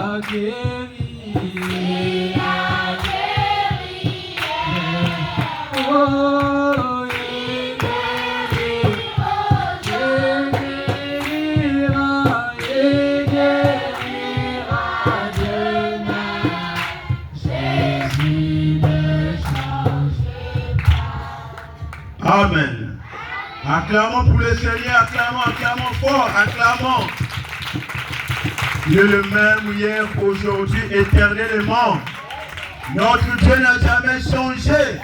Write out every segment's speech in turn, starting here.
a guéri. Il a guéri. Oh, il guérira. Il guérira demain. Jésus ne change pas. Amen. Acclamons pour le Seigneur, acclamons fort, acclamons. Il est le même hier, aujourd'hui, éternellement. Notre Dieu n'a jamais changé.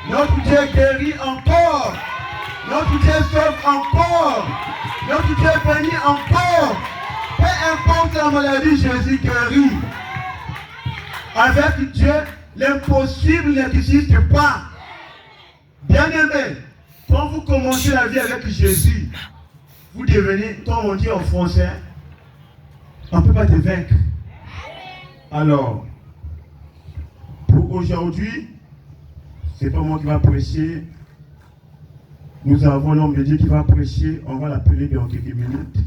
Notre Dieu guérit encore. Notre Dieu sauve encore. Notre Dieu bénit encore. Peu importe la maladie, Jésus guérit. Avec Dieu, l'impossible n'existe pas. Bien-aimés, quand vous commencez la vie avec Jésus, vous devenez, comme on dit en français, on ne peut pas te vaincre. Alors, pour aujourd'hui, c'est pas moi qui va prêcher. Nous avons l'homme de Dieu qui va prêcher. On va l'appeler dans quelques minutes.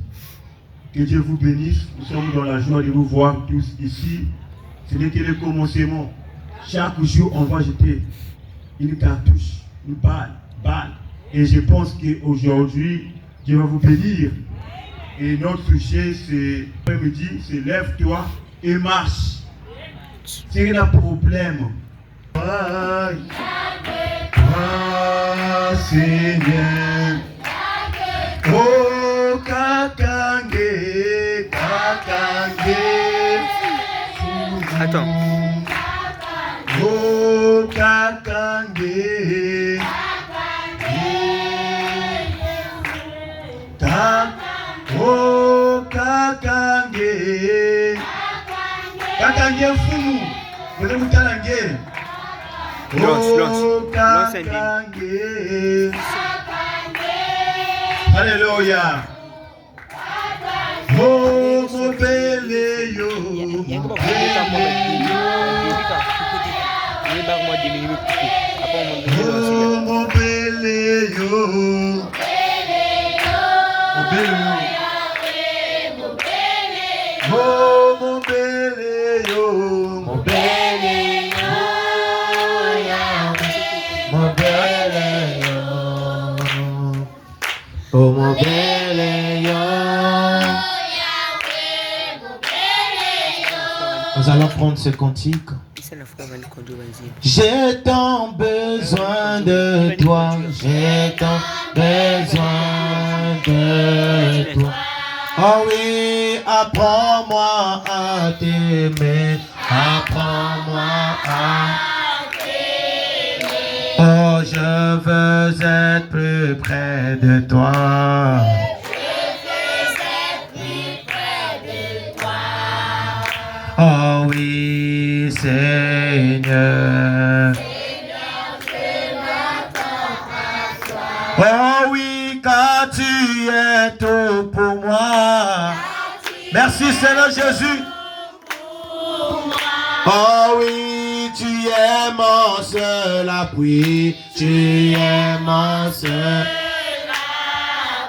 Que Dieu vous bénisse. Nous sommes dans la joie de vous voir tous ici. Ce n'est que le commencement. Chaque jour, on va jeter une cartouche, une balle. Et je pense qu'aujourd'hui, Dieu va vous bénir. Et notre sujet, c'est l'après-midi, c'est lève-toi et marche. C'est un problème. Seigneur. Oh, kakange. Attends. Oh, kakange. Oh, kakange. Kakange funu. Vous allez vous kalange. Oh, kakange. Alléluia. Oh, mon bébé yo. Oh, mon bébé yo. Oh, mon bébé yo. Mon bébé yo. Mon bébé yo. Oh, mon bébé yo. Nous allons prendre ce cantique. J'ai tant besoin de toi, j'ai tant besoin de toi. Oh oui, apprends-moi à t'aimer, apprends-moi à t'aimer. Oh, je veux être plus près de toi. Oh oui, Seigneur. Je m'attends à toi. Oh oui, car tu es tout pour moi. Merci Seigneur Jésus. Oh oui, tu es mon seul appui. Tu es mon seul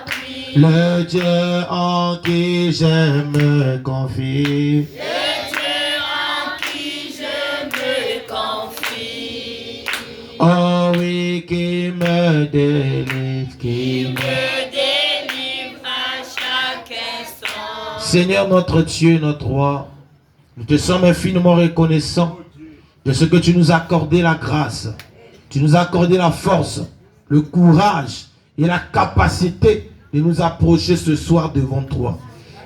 appui. Le Dieu en qui je me confie. Oh oui, qui me délivre, à chaque instant. Seigneur notre Dieu, notre roi, nous te sommes infiniment reconnaissants de ce que tu nous as accordé la grâce. Tu nous as accordé la force, le courage et la capacité de nous approcher ce soir devant toi.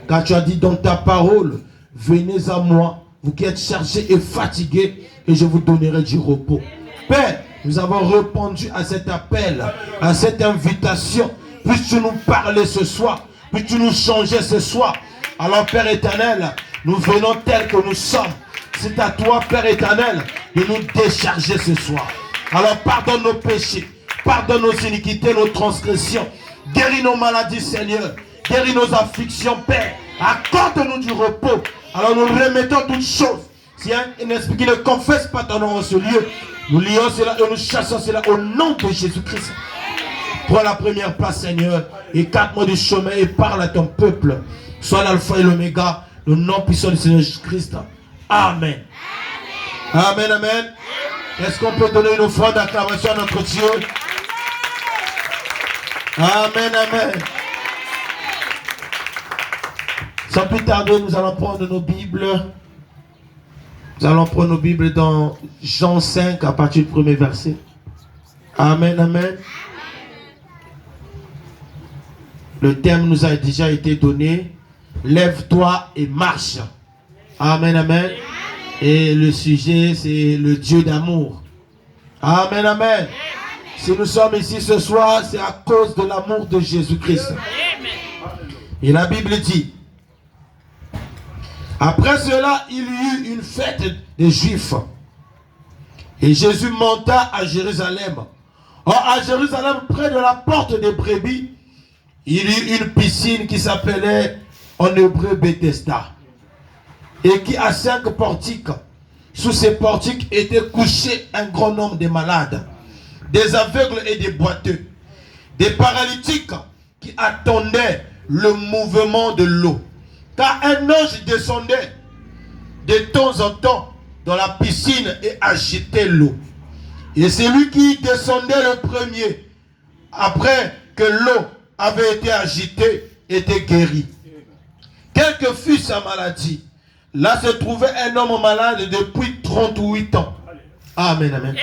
Car tu as dit dans ta parole, venez à moi, vous qui êtes chargés et fatigués, et je vous donnerai du repos. Père, nous avons répondu à cet appel, à cette invitation. Puisses-tu nous parler ce soir, puisses-tu nous changer ce soir. Alors Père éternel, nous venons tels que nous sommes. C'est à toi Père éternel de nous décharger ce soir. Alors pardonne nos péchés, pardonne nos iniquités, nos transgressions. Guéris nos maladies Seigneur, guéris nos afflictions Père. Accorde-nous du repos. Alors nous remettons toutes choses. Si un esprit qui ne confesse pas ton nom en ce lieu, nous lions cela et nous chassons cela au nom de Jésus-Christ. Prends la première place, Seigneur, et 4 mois de chemin et parle à ton peuple. Sois l'alpha et l'oméga, Le nom puissant du Seigneur Jésus-Christ. Amen. Amen, amen. Est-ce qu'on peut donner une offrande d'acclamation à notre Dieu? Amen, amen. Sans plus tarder, nous allons prendre nos Bibles. Nous allons prendre nos Bibles dans Jean 5 à partir du premier verset. Amen, amen. Le thème nous a déjà été donné. Lève-toi et marche. Amen, amen. Et le sujet, c'est le Dieu d'amour. Amen, amen. Si nous sommes ici ce soir, c'est à cause de l'amour de Jésus-Christ. Et la Bible dit, après cela, il y eut une fête des Juifs. Et Jésus monta à Jérusalem. Or, à Jérusalem, près de la porte des brebis, il y eut une piscine qui s'appelait en hébreu Bethesda. Et qui a 5 portiques. Sous ces portiques était couché un grand nombre de malades, des aveugles et des boiteux, des paralytiques qui attendaient le mouvement de l'eau. Car un ange descendait de temps en temps dans la piscine et agitait l'eau. Et celui qui descendait le premier, après que l'eau avait été agitée, était guéri. Quelle que fût sa maladie, là se trouvait un homme malade depuis 38 ans. Amen, amen.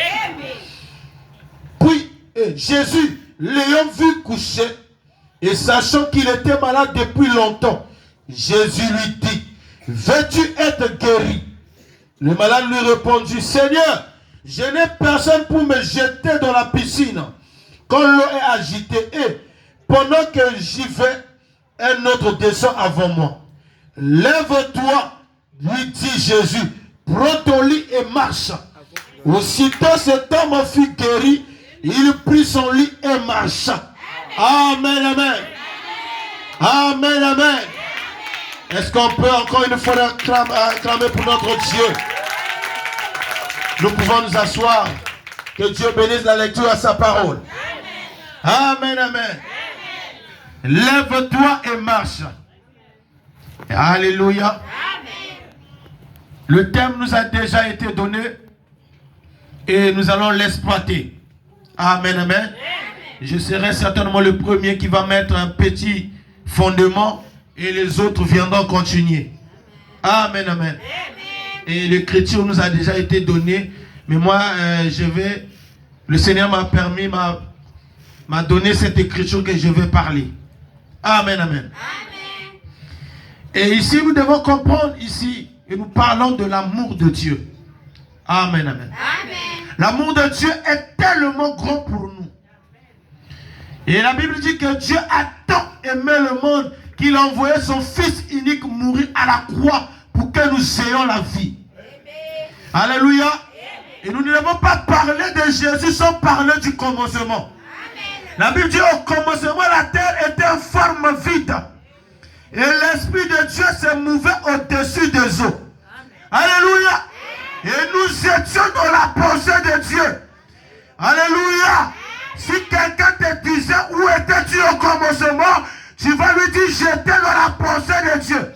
Puis Jésus, l'ayant vu coucher, et sachant qu'il était malade depuis longtemps, Jésus lui dit, veux-tu être guéri? Le malade lui répondit, Seigneur, je n'ai personne pour me jeter dans la piscine quand l'eau est agitée, et pendant que j'y vais, un autre descend avant moi. Lève-toi, lui dit Jésus, prends ton lit et marche. Aussitôt cet homme fut guéri, il prit son lit et marcha. Amen, amen. Amen, amen. Est-ce qu'on peut encore une fois acclamer pour notre Dieu? Nous pouvons nous asseoir. Que Dieu bénisse la lecture à sa parole. Amen, amen. Lève-toi et marche. Alléluia. Le thème nous a déjà été donné et nous allons l'exploiter. Amen, amen. Je serai certainement le premier qui va mettre un petit fondement et les autres viendront continuer. Amen, amen. Et l'écriture nous a déjà été donnée, mais moi le Seigneur m'a permis, m'a donné cette écriture que je vais parler. Amen, amen. Et ici nous devons comprendre ici, et nous parlons de l'amour de Dieu. Amen, amen. L'amour de Dieu est tellement grand pour nous. Et la Bible dit que Dieu a tant aimé le monde qu'il a envoyé son Fils unique mourir à la croix pour que nous ayons la vie. Amen. Alléluia. Et nous ne devons pas parler de Jésus sans parler du commencement. Amen. La Bible dit au commencement la terre était en forme vide. Et l'Esprit de Dieu se mouvait au-dessus des eaux. Amen. Alléluia. Et nous étions dans la pensée de Dieu. Alléluia. Si quelqu'un te disait où étais-tu au commencement, tu vas lui dire j'étais dans la pensée de Dieu.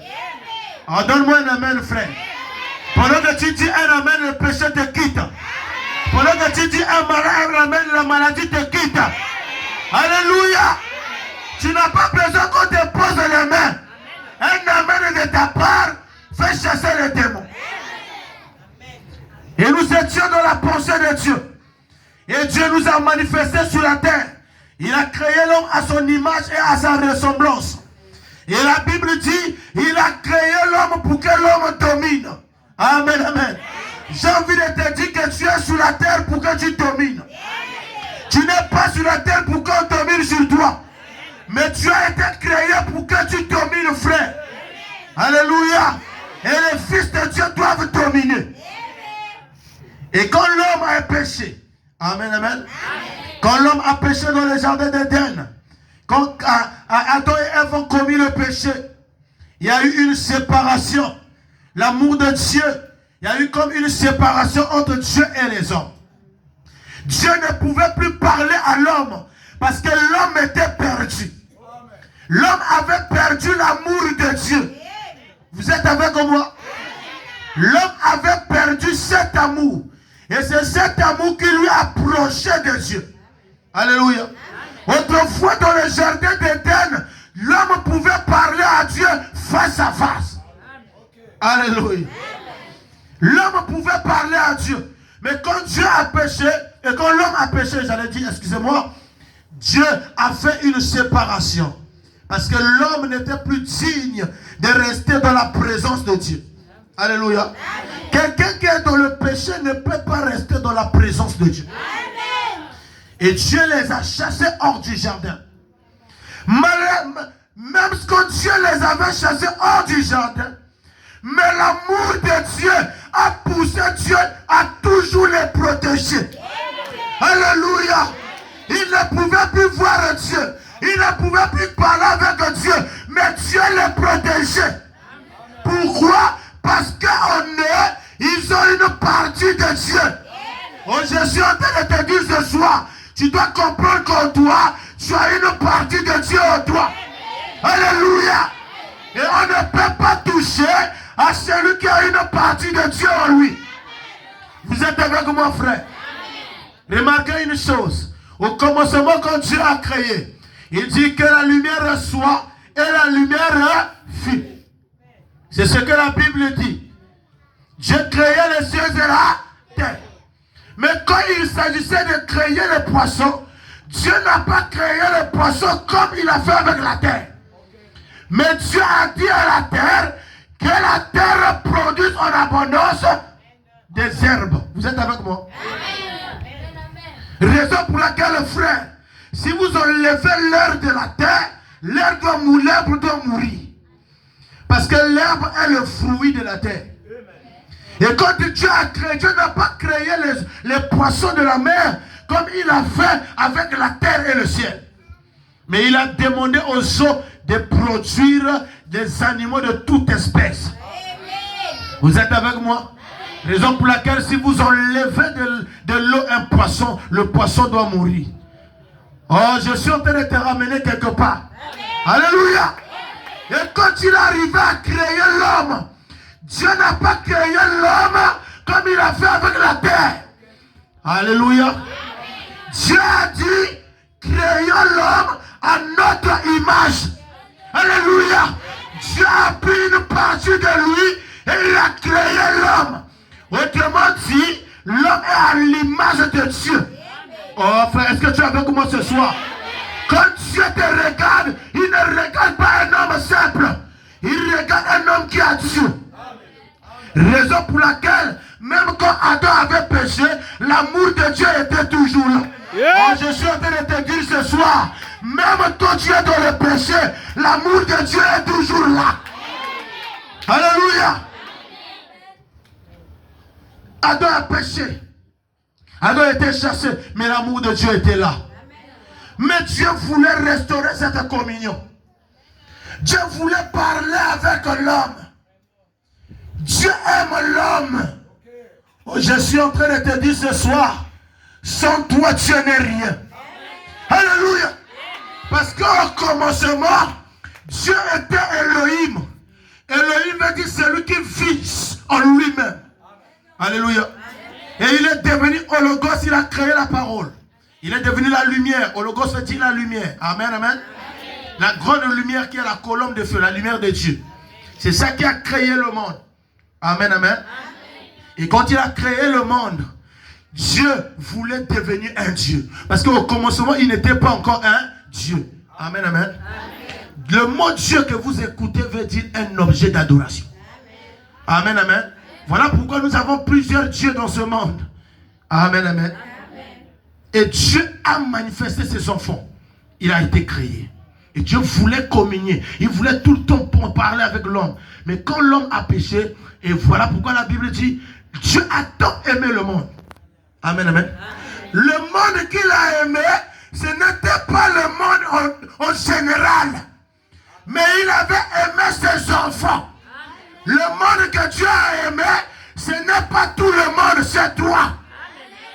Oh, donne-moi un amen, frère. Pendant que tu dis un amen, le péché te quitte. Pendant que tu dis un amen, la maladie te quitte. Alléluia. Tu n'as pas besoin qu'on te pose les mains. Un amen de ta part fait chasser les démons. Et nous étions dans la pensée de Dieu. Et Dieu nous a manifesté sur la terre. Il a créé l'homme à son image et à sa ressemblance. Et la Bible dit, il a créé l'homme pour que l'homme domine. Amen, amen. J'ai envie de te dire que tu es sur la terre pour que tu domines. Tu n'es pas sur la terre pour qu'on domine sur toi. Mais tu as été créé pour que tu domines, frère. Alléluia. Et les fils de Dieu doivent dominer. Et quand l'homme a péché, amen, amen. Quand l'homme a péché dans le jardin d'Éden, quand Adam et Ève ont commis le péché, il y a eu une séparation. L'amour de Dieu, il y a eu comme une séparation entre Dieu et les hommes. Dieu ne pouvait plus parler à l'homme parce que l'homme était perdu. L'homme avait perdu l'amour de Dieu. Vous êtes avec moi? L'homme avait perdu cet amour. Et c'est cet amour qui lui approchait de Dieu. Alléluia. Autrefois, dans le jardin d'Éden, l'homme pouvait parler à Dieu face à face. Alléluia. L'homme pouvait parler à Dieu. Mais quand Dieu a péché, et quand l'homme a péché, j'allais dire, excusez-moi, Dieu a fait une séparation. Parce que l'homme n'était plus digne de rester dans la présence de Dieu. Alléluia. Quelqu'un qui est dans le péché ne peut pas rester dans la présence de Dieu. Et Dieu les a chassés hors du jardin. Même quand Dieu les avait chassés hors du jardin, mais l'amour de Dieu a poussé Dieu à toujours les protéger. Alléluia. Il ne pouvait plus voir Dieu. Il ne pouvait plus parler avec Dieu. Mais Dieu les protégeait. Pourquoi? Parce qu'en eux, ils ont une partie de Dieu. Oh, je suis en train de te dire ce soir, tu dois comprendre qu'en toi, tu as une partie de Dieu en toi. Alléluia. Et on ne peut pas toucher à celui qui a une partie de Dieu en lui. Vous êtes avec moi, frère? Remarquez une chose. Au commencement, quand Dieu a créé, il dit que la lumière soit et la lumière fut. C'est ce que la Bible dit. Dieu créait les cieux et la terre. Mais quand il s'agissait de créer les poissons, Dieu n'a pas créé les poissons comme il a fait avec la terre. Mais Dieu a dit à la terre que la terre produise en abondance des herbes. Vous êtes avec moi? Raison pour laquelle, frère, si vous enlevez l'herbe de la terre, l'herbe doit mourir. Parce que l'herbe est le fruit de la terre. Et quand Dieu a créé, Dieu n'a pas créé les poissons de la mer comme il a fait avec la terre et le ciel. Mais il a demandé aux eaux de produire des animaux de toute espèce. Vous êtes avec moi? Raison pour laquelle si vous enlevez de l'eau un poisson, le poisson doit mourir. Oh, je suis en train de te ramener quelque part. Alléluia. Et quand il arrivait à créer l'homme, Dieu n'a pas créé l'homme comme il a fait avec la terre. Alléluia. Dieu a dit, créons l'homme à notre image. Alléluia. Dieu a pris une partie de lui et il a créé l'homme. Autrement dit, l'homme est à l'image de Dieu. Oh frère, est-ce que tu es avec moi ce soir? Quand Dieu te regarde, il ne regarde pas un homme simple. Il regarde un homme qui a Dieu. Raison pour laquelle, même quand Adam avait péché, l'amour de Dieu était toujours là. Oh, je suis en train de te dire ce soir, même quand tu es dans le péché, l'amour de Dieu est toujours là. Alléluia. Adam a péché. Adam était chassé, mais l'amour de Dieu était là. Mais Dieu voulait restaurer cette communion. Dieu voulait parler avec l'homme. Dieu aime l'homme. Oh, je suis en train de te dire ce soir, sans toi Dieu n'est rien. Alléluia. Parce qu'au commencement, Dieu était Elohim. Elohim veut dire celui qui vit en lui-même. Alléluia. Et il est devenu Hologos, il a créé la parole. Il est devenu la lumière. Hologos veut dire la lumière. Amen, amen. La grande lumière qui est la colonne de feu, la lumière de Dieu. C'est ça qui a créé le monde. Amen, amen. Et quand il a créé le monde, Dieu voulait devenir un Dieu. Parce qu'au commencement, il n'était pas encore un Dieu. Amen, amen. Le mot Dieu que vous écoutez veut dire un objet d'adoration. Amen, amen. Voilà pourquoi nous avons plusieurs dieux dans ce monde. Amen, amen. Et Dieu a manifesté ses enfants. Il a été créé. Et Dieu voulait communier. Il voulait tout le temps parler avec l'homme. Mais quand l'homme a péché, et voilà pourquoi la Bible dit, Dieu a tant aimé le monde. Amen, amen. Le monde qu'il a aimé, ce n'était pas le monde en général. Mais il avait aimé ses enfants. Le monde que Dieu a aimé, ce n'est pas tout le monde, c'est toi.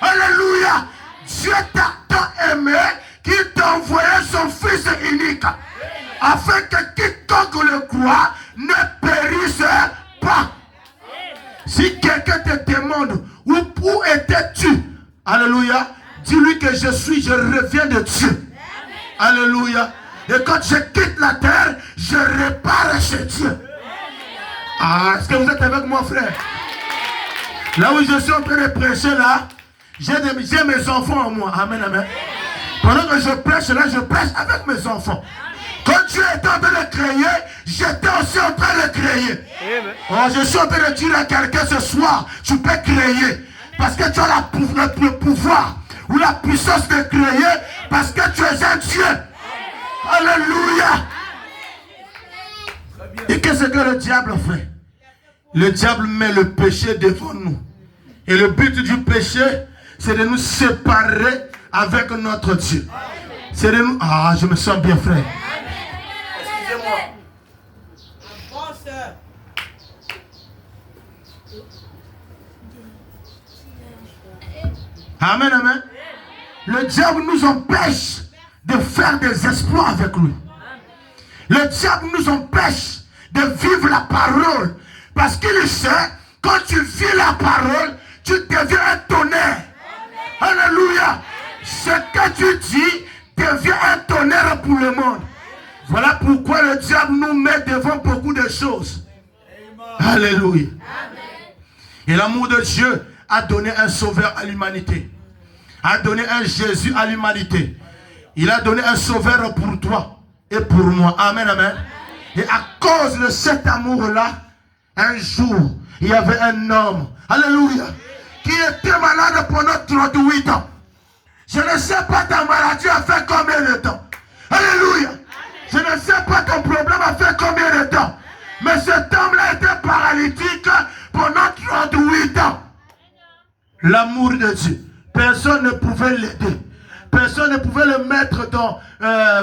Alléluia. Dieu t'a tant aimé qu'il t'a envoyé son Fils unique. Afin que quiconque le croit ne périssent pas. Si quelqu'un te demande où étais-tu, alléluia, dis-lui que je reviens de Dieu. Alléluia. Et quand je quitte la terre, je repars chez Dieu. Ah, est-ce que vous êtes avec moi, frère? Là où je suis en train de prêcher, là, j'ai mes enfants en moi. Amen, amen. Pendant que je prêche, là, je prêche avec mes enfants. Quand Dieu était en train de créer, j'étais aussi en train de créer. Oh, je suis en train de dire à quelqu'un ce soir, tu peux créer. Parce que tu as le pouvoir ou la puissance de créer. Parce que tu es un Dieu. Alléluia. Et qu'est-ce que le diable fait? Le diable met le péché devant nous. Et le but du péché, c'est de nous séparer avec notre Dieu. C'est de nous... Ah, je me sens bien, frère. Excusez-moi. Amen, amen. Le diable nous empêche de faire des exploits avec lui. Le diable nous empêche de vivre la parole. Parce qu'il sait, quand tu vis la parole, tu deviens un tonnerre. Alléluia. Ce que tu dis devient un tonnerre pour le monde. Voilà pourquoi le diable nous met devant beaucoup de choses. Alléluia. Et l'amour de Dieu a donné un sauveur à l'humanité. A donné un Jésus à l'humanité. Il a donné un sauveur pour toi et pour moi. Amen, amen. Et à cause de cet amour-là, un jour, il y avait un homme, alléluia, qui était malade pendant 38 ans. Je ne sais pas ta maladie a fait combien de temps. Alléluia. Je ne sais pas ton problème a fait combien de temps. Mais cet homme-là était paralytique pendant 38 ans. L'amour de Dieu. Personne ne pouvait l'aider. Personne ne pouvait le mettre dans,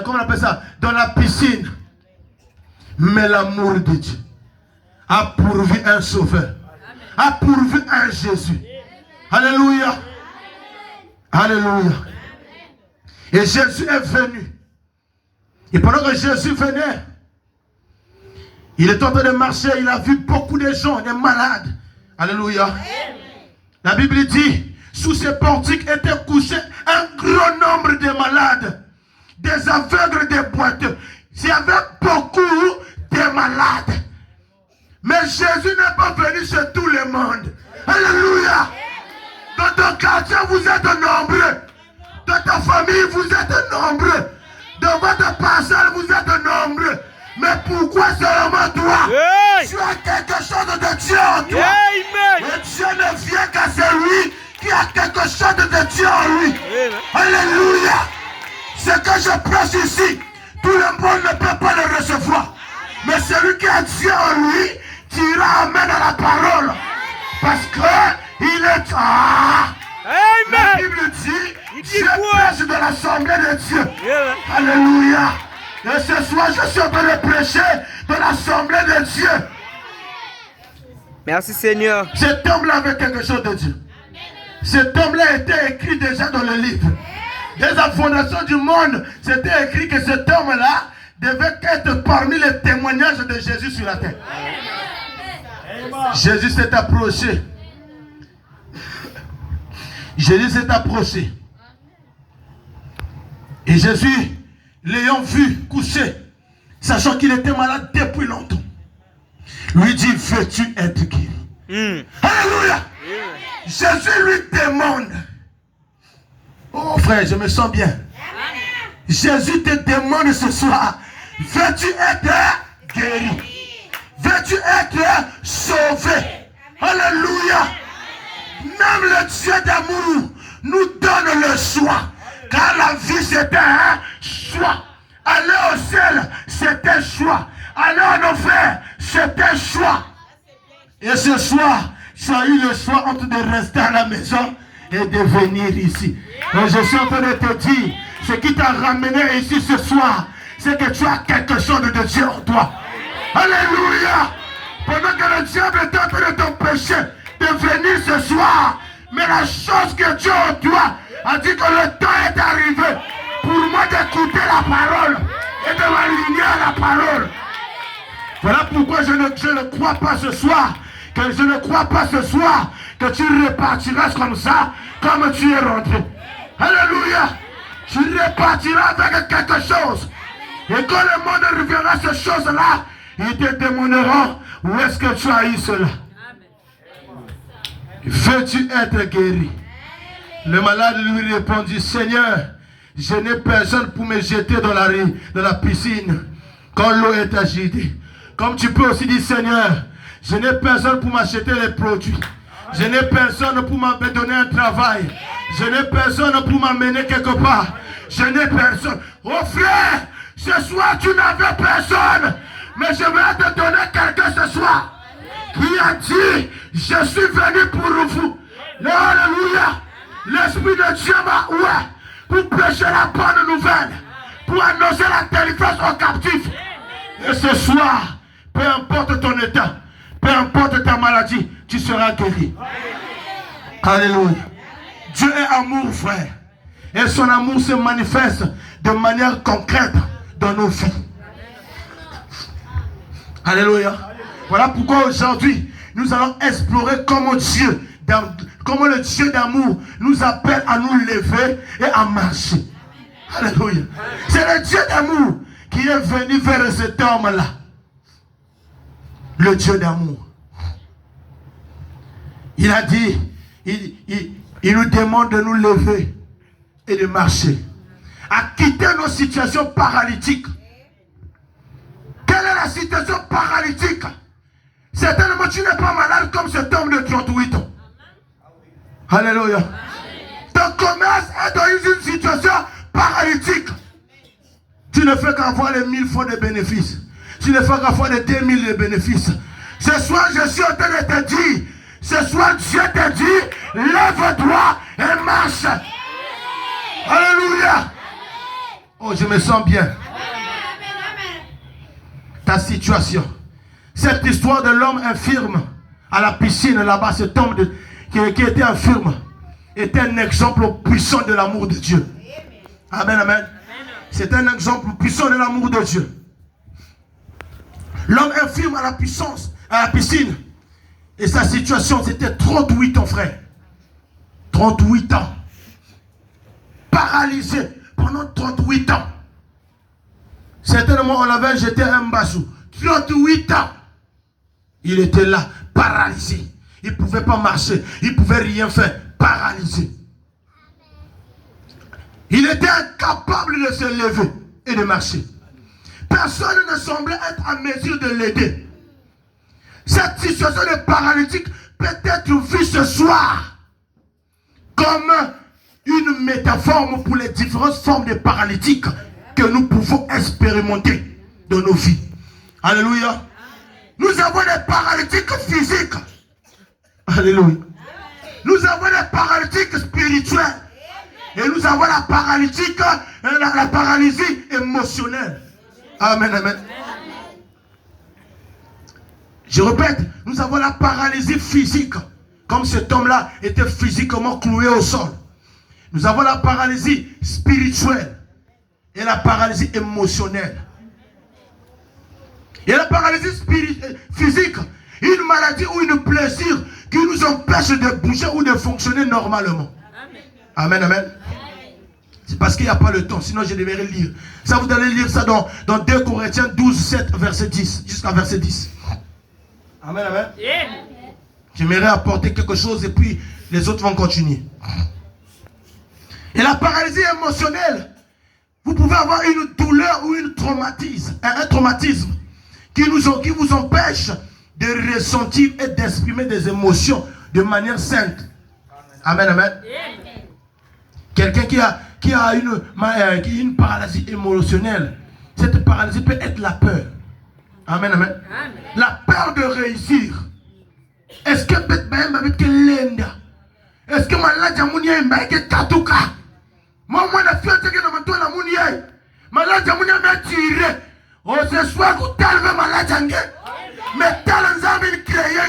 comment on appelle ça, dans la piscine. Mais l'amour de Dieu a pourvu un sauveur. A pourvu un Jésus. Alléluia. Alléluia. Et Jésus est venu. Et pendant que Jésus venait, il est en train de marcher, il a vu beaucoup de gens, des malades. Alléluia. La Bible dit, sous ces portiques étaient couchés un grand nombre de malades, des aveugles, des boiteux. Il y avait beaucoup de malades. Mais Jésus n'est pas venu chez tout le monde. Alléluia. Dans ton quartier, vous êtes nombreux. Dans ta famille, vous êtes nombreux. Dans votre parcelle, vous êtes nombreux. Mais pourquoi seulement toi? Tu as quelque chose de Dieu en toi. Et Dieu ne vient qu'à celui qui a quelque chose de Dieu en lui. Alléluia. Ce que je prêche ici, tout le monde ne peut pas le recevoir. Mais celui qui a Dieu en lui, dira amen à la parole. Parce que il est... La Bible dit, Dieu prêche de l'assemblée de Dieu. Alléluia. Et ce soir, je suis en train de prêcher de l'assemblée de Dieu. Merci Seigneur. Cet homme-là avait quelque chose de Dieu. Cet homme-là était écrit déjà dans le livre. Dès la fondation du monde, c'était écrit que cet homme-là devait être parmi les témoignages de Jésus sur la terre. Jésus s'est approché. Jésus s'est approché. Et Jésus, l'ayant vu couché, sachant qu'il était malade depuis longtemps, lui dit, veux-tu être guéri? Alléluia. Jésus lui demande. Oh frère, je me sens bien. Jésus te demande ce soir, veux-tu être guéri? Veux-tu être sauvé? Alléluia. Même le Dieu d'amour nous donne le choix. Car la vie c'était un choix. Aller au ciel, c'était un choix. Aller en enfer, c'était un choix. Et ce soir, tu as eu le choix entre de rester à la maison et de venir ici. Et je suis en train de te dire, ce qui t'a ramené ici ce soir, c'est que tu as quelque chose de Dieu en toi. Alléluia. Pendant que le diable est en train de t'empêcher de venir ce soir, mais la chose que Dieu en toi a dit que le temps est arrivé pour moi d'écouter la parole et de m'aligner à la parole. Voilà pourquoi je ne crois pas ce soir, que je ne crois pas ce soir que tu repartiras comme ça, comme tu es rentré. Alléluia. Tu repartiras avec quelque chose. Et quand le monde reviendra à ces choses-là, ils te demanderont où est-ce que tu as eu cela. Veux-tu être guéri? Le malade lui répondit, Seigneur, je n'ai personne pour me jeter dans la piscine quand l'eau est agitée. Comme tu peux aussi dire, Seigneur, je n'ai personne pour m'acheter les produits. Je n'ai personne pour me donner un travail. Je n'ai personne pour m'amener quelque part. Je n'ai personne. Oh frère, ce soir tu n'avais personne. Mais je vais te donner quelqu'un ce soir qui a dit, je suis venu pour vous. Alléluia. L'Esprit de Dieu m'a ouvert pour prêcher la bonne nouvelle, pour annoncer la délivrance aux captifs. Et ce soir, peu importe ton état, peu importe ta maladie, tu seras guéri. Alléluia. Dieu est amour, frère. Et son amour se manifeste de manière concrète dans nos vies. Alléluia. Voilà pourquoi aujourd'hui, nous allons explorer comment le Dieu d'amour nous appelle à nous lever et à marcher. Alléluia. C'est le Dieu d'amour qui est venu vers cet homme-là. Le Dieu d'amour. Il a dit, il nous demande de nous lever et de marcher. À quitter nos situations paralytiques. Quelle est la situation paralytique? Certainement tu n'es pas malade comme cet homme de 38 ans. Alléluia. Ton commerce est dans une situation paralytique. Tu ne fais qu'avoir les 1000 fois de bénéfices. Tu ne fais qu'avoir les 2000 de bénéfices. Ce soir, je suis en train de te dire, ce soir, Dieu te dit, lève-toi et marche. Alléluia. Oh, je me sens bien. Ta situation. Cette histoire de l'homme infirme à la piscine là-bas, cet homme qui était infirme, était un exemple puissant de l'amour de Dieu. Amen, amen. C'est un exemple puissant de l'amour de Dieu. L'homme infirme à la piscine. Et sa situation, c'était 38 ans, frère. 38 ans. Paralysé pendant 38 ans. Certainement, on l'avait jeté un bassou. 38 ans. Il était là, paralysé. Il ne pouvait pas marcher. Il ne pouvait rien faire. Paralysé. Il était incapable de se lever et de marcher. Personne ne semblait être en mesure de l'aider. Cette situation de paralytique peut être vue ce soir comme une métaphore pour les différentes formes de paralytiques que nous pouvons expérimenter dans nos vies. Alléluia. Nous avons des paralytiques physiques. Alléluia. Nous avons des paralytiques spirituels. Et nous avons la paralytique, la paralysie émotionnelle. Amen, amen. Je répète, nous avons la paralysie physique. Comme cet homme-là était physiquement cloué au sol. Nous avons la paralysie spirituelle. Et la paralysie émotionnelle. Et la paralysie physique, une maladie ou une blessure qui nous empêche de bouger ou de fonctionner normalement. Amen, amen. C'est parce qu'il n'y a pas le temps, sinon je devrais lire. Ça, vous allez lire ça dans 2 Corinthiens 12, 7, verset 10, jusqu'à verset 10. Amen, amen. J'aimerais apporter quelque chose et puis les autres vont continuer. Et la paralysie émotionnelle, vous pouvez avoir une douleur ou un traumatisme qui vous empêche de ressentir et d'exprimer des émotions de manière sainte. Amen, amen. Quelqu'un qui a une paralysie émotionnelle, cette paralysie peut être la peur. Amen, amen. La peur de réussir. Est-ce que est-ce que malade jamunia mbake katuka? Moi na fiante que na mtola munia. Malade jamunia m'a tiré. Oh, ce soir vous talvez malade jangue. Mais talent zambi créé.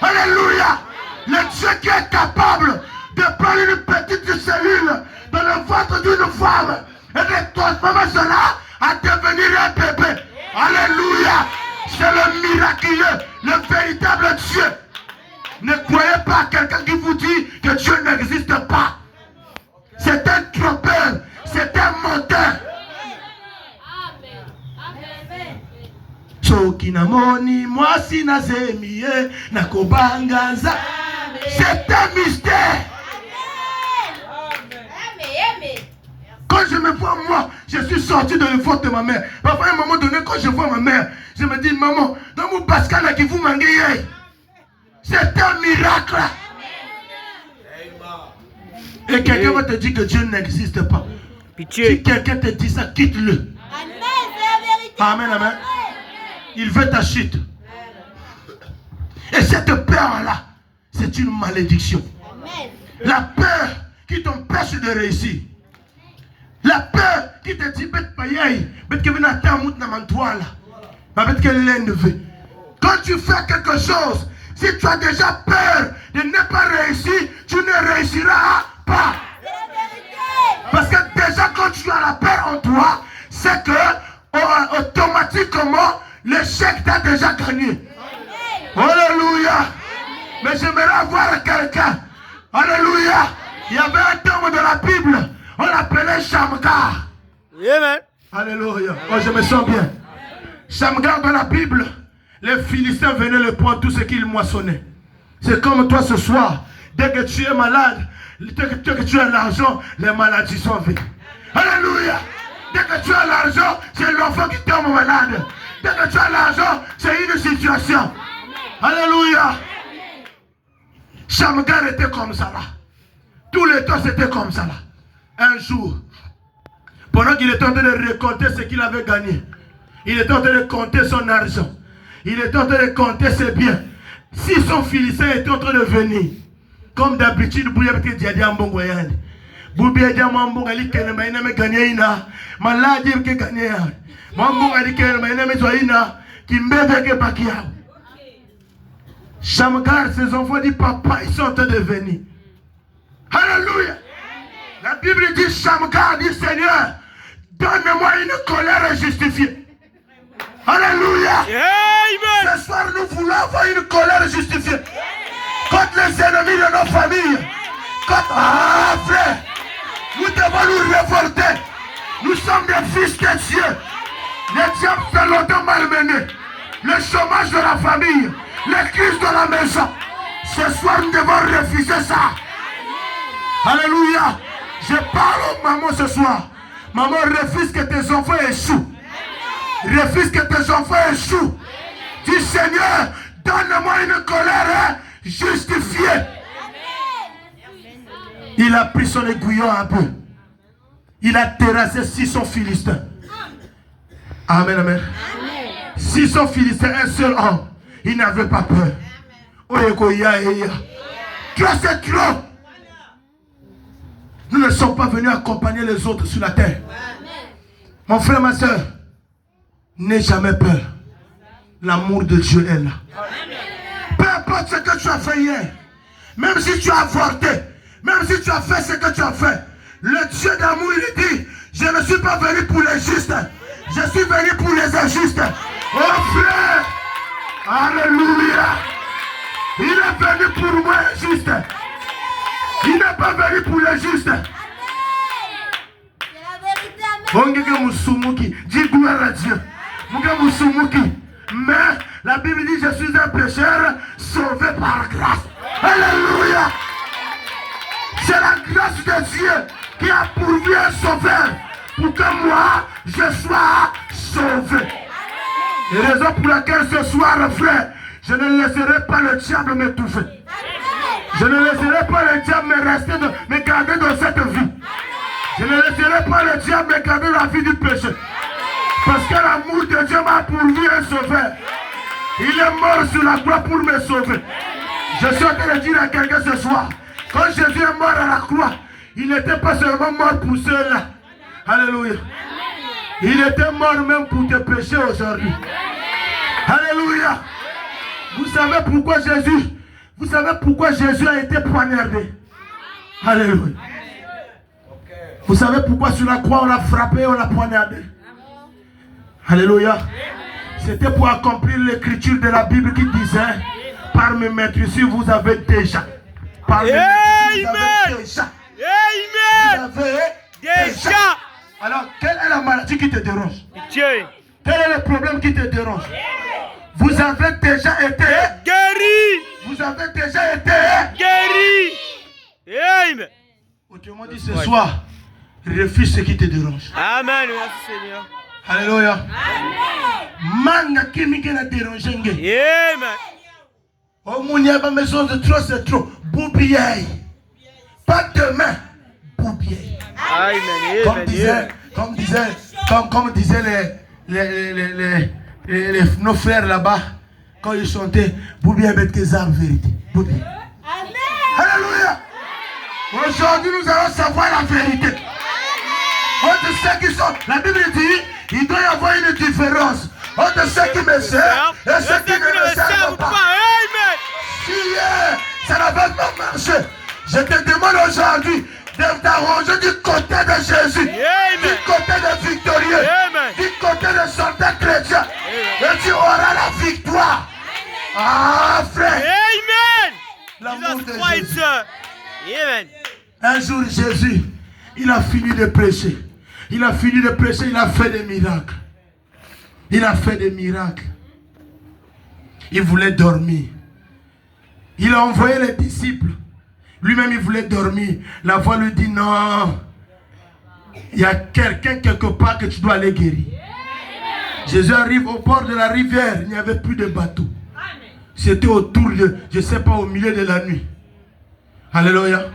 Alléluia. Le Dieu qui est capable de prendre une petite cellule dans le ventre d'une femme et de transformer cela à devenir un bébé. Alléluia. C'est le miraculeux, le véritable Dieu. Ne croyez pas à quelqu'un qui vous dit que Dieu n'existe pas. C'est un trompeur, c'est un menteur. Soki namoni mwasi nazemiye nakobangaza. C'est un mystère. Quand je me vois moi, je suis sorti de l'effort de ma mère. Parfois à un moment donné, quand je vois ma mère, je me dis maman, dans mon pascal qui vous manquez, c'est un miracle. Et quelqu'un va te dire que Dieu n'existe pas. Si quelqu'un te dit ça, quitte-le. Amen, amen. Il veut ta chute. Et cette peur-là, c'est une malédiction. La peur qui t'empêche de réussir. La peur qui te dit, bête payeille, bête que vient à mout na mantoile. Bête que l'enlever. Quand tu fais quelque chose, si tu as déjà peur de ne pas réussir, tu ne réussiras pas. Parce que déjà quand tu as la peur en toi, c'est que automatiquement l'échec t'a déjà gagné. Alléluia. Mais j'aimerais avoir quelqu'un. Alléluia. Il y avait un terme de la Bible. On l'appelait Shamgar. Amen. Alléluia. Oh, je me sens bien. Shamgar dans la Bible, les Philistins venaient le prendre tout ce qu'ils moissonnaient. C'est comme toi ce soir. Dès que tu es malade, dès que tu as l'argent, les maladies sont venues. Alléluia. Dès que tu as l'argent, c'est l'enfant qui tombe malade. Dès que tu as l'argent, c'est une situation. Alléluia. Shamgar était comme ça là. Tout le temps c'était comme ça là. Un jour, pendant qu'il était en train de récolter ce qu'il avait gagné, il était en train de compter son argent, il était en train de compter ses biens. Si son Philistin était en train de venir, comme d'habitude, Shamgar, ses enfants disent, papa, ils sont en train de venir. Alléluia. La Bible dit, Shamgar dit, Seigneur, donne-moi une colère justifiée. Alléluia. Amen. Ce soir, nous voulons avoir une colère justifiée. Contre les ennemis de nos familles. Contre, frère, nous devons nous révolter. Nous sommes des fils de Dieu. Les diables fait longtemps malmenés. Le chômage de la famille. Les crises de la maison. Ce soir, nous devons refuser ça. Alléluia. Je parle aux mamans ce soir. Maman, refuse que tes enfants échouent. Refuse que tes enfants échouent. Dis Seigneur, donne-moi une colère justifiée. Il a pris son aiguillon un peu. Il a terrassé 600 Philistins. Amen, amen. 600 Philistins, un seul homme. Il n'avait pas peur. Toi, c'est trop. Nous ne sommes pas venus accompagner les autres sur la terre. Mon frère, ma soeur, n'aie jamais peur. L'amour de Dieu est là. Peu importe ce que tu as fait hier, même si tu as avorté, même si tu as fait ce que tu as fait, le Dieu d'amour, il dit, je ne suis pas venu pour les justes, je suis venu pour les injustes. Oh frère, alléluia. Il est venu pour moi injuste. Il n'est pas venu pour les justes. Dis gloire à Dieu. Mais la Bible dit, je suis un pécheur sauvé par grâce. Alléluia. C'est la grâce de Dieu qui a pourvu un sauveur pour que moi, je sois sauvé. Et raison pour laquelle ce soir, frère, je ne laisserai pas le diable m'étouffer. Je ne laisserai pas le diable me garder dans cette vie. Je ne laisserai pas le diable me garder dans la vie du péché. Parce que l'amour de Dieu m'a pourvu un sauveur. Il est mort sur la croix pour me sauver. Je suis en train de dire à quelqu'un ce soir, quand Jésus est mort à la croix, il n'était pas seulement mort pour ceux-là. Alléluia. Il était mort même pour tes péchés aujourd'hui. Alléluia. Vous savez pourquoi Jésus a été poignardé? Alléluia. Vous savez pourquoi sur la croix on l'a frappé, on l'a poignardé? Alléluia. C'était pour accomplir l'écriture de la Bible qui disait, par mes maîtres ici, vous avez déjà. Par mes maîtres ici, vous avez déjà. Amen. Vous avez déjà. Alors, quelle est la maladie qui te dérange? Quel est le problème qui te dérange? Vous avez déjà été guéri. Vous avez déjà été guéri. Amen. Autrement dit, ce soir, refuse ce qui te dérange. Amen. Merci Seigneur. Alléluia. Manga qui m'a dérangé. Amen. Oh mon Dieu, ma maison de trop, c'est trop. Boubier. Pas demain. Boubier. Amen. Comme disaient nos frères là-bas, quand ils chantaient, Boubier avec tes armes vérité. Boubier. Alléluia. Aujourd'hui, nous allons savoir la vérité. Entre ceux qui sont, la Bible dit, il doit y avoir une différence entre ceux qui me servent et ceux qui ne me servent pas. Si ça n'avait pas marché, je te demande aujourd'hui de t'arranger du côté de Jésus, du côté de victorieux, du côté de soldat chrétien, et tu auras la victoire. Ah, frère. Amen. L'amour de Christ. Jésus. Amen. Un jour, Jésus, il a fini de prêcher. Il a fini de prêcher, il a fait des miracles. Il a fait des miracles. Il voulait dormir. Il a envoyé les disciples. Lui-même, il voulait dormir. La voix lui dit non. Il y a quelqu'un quelque part que tu dois aller guérir. Jésus arrive au bord de la rivière. Il n'y avait plus de bateau. C'était autour de, je ne sais pas, au milieu de la nuit. Alléluia.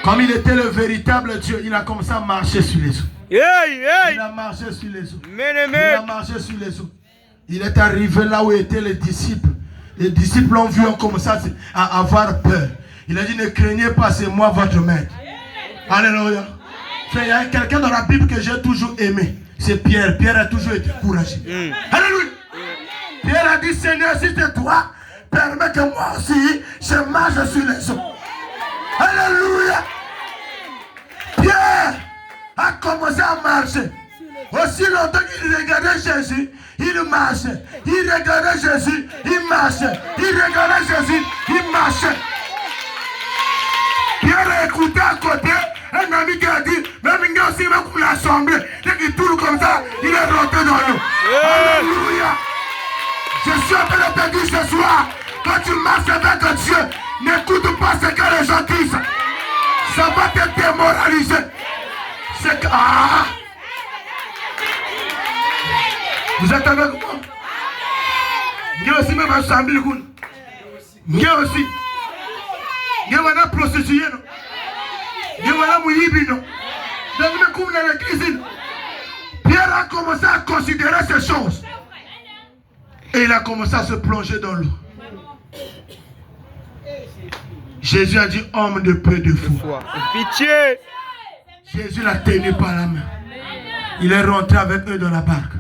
Comme il était le véritable Dieu, il a commencé à marcher sur les eaux. Il a marché sur les eaux. Il a marché sur les eaux. Il est arrivé là où étaient les disciples. Les disciples l'ont vu, ont commencé à avoir peur. Il a dit, ne craignez pas, c'est moi votre maître. Alléluia. Il y a quelqu'un dans la Bible que j'ai toujours aimé. C'est Pierre. Pierre a toujours été courageux. Alléluia. Pierre a dit, Seigneur, si c'est toi, permets que moi aussi, je marche sur les eaux. Alléluia. Pierre a commencé à marcher. Aussi longtemps qu'il regardait Jésus, il marchait. Il regardait Jésus, il marchait. Il regardait Jésus, il marchait. Pierre a écouté à côté un ami qui a dit, même il y a aussi même pour l'assemblée. Dès qu'il tourne comme ça, il est rentré dans l'eau. Alléluia. Je suis en train de te dire ce soir, quand tu marches avec Dieu, n'écoute pas ce que les gens disent. Ça va te démoraliser. C'est que... Ah! Vous êtes avec moi? Nous aussi même assemblée. Nous aussi. Nous avons prostitué. Nous avons mouillé. Nous avons la cuisine. Pierre a commencé à considérer ces choses. Et il a commencé à se plonger dans l'eau. Jésus a dit, homme de peu de foi. Pitié. Jésus l'a tenu par la main. Il est rentré avec eux dans la barque.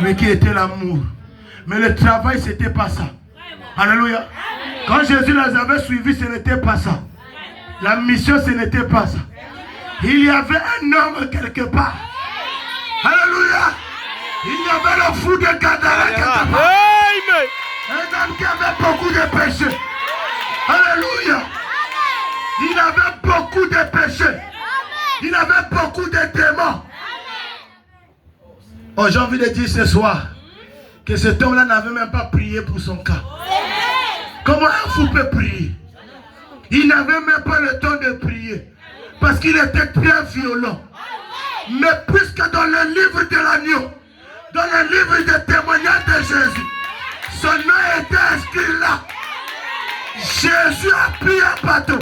Mais qui était l'amour. Mais le travail, c'était pas ça. Alléluia. Quand Jésus les avait suivis, ce n'était pas ça. La mission, ce n'était pas ça. Il y avait un homme quelque part. Alléluia. Il y avait le fou de Gadara quelque part. Un homme qui avait beaucoup de péchés. Alléluia. Il avait beaucoup de péchés. Il avait beaucoup de démons. Oh, j'ai envie de dire ce soir que cet homme-là n'avait même pas prié pour son cas. Comment un fou peut prier? Il n'avait même pas le temps de prier parce qu'il était très violent. Mais puisque dans le livre de l'agneau, dans le livre de témoignage de Jésus, son nom était inscrit là. Jésus a pris un bateau.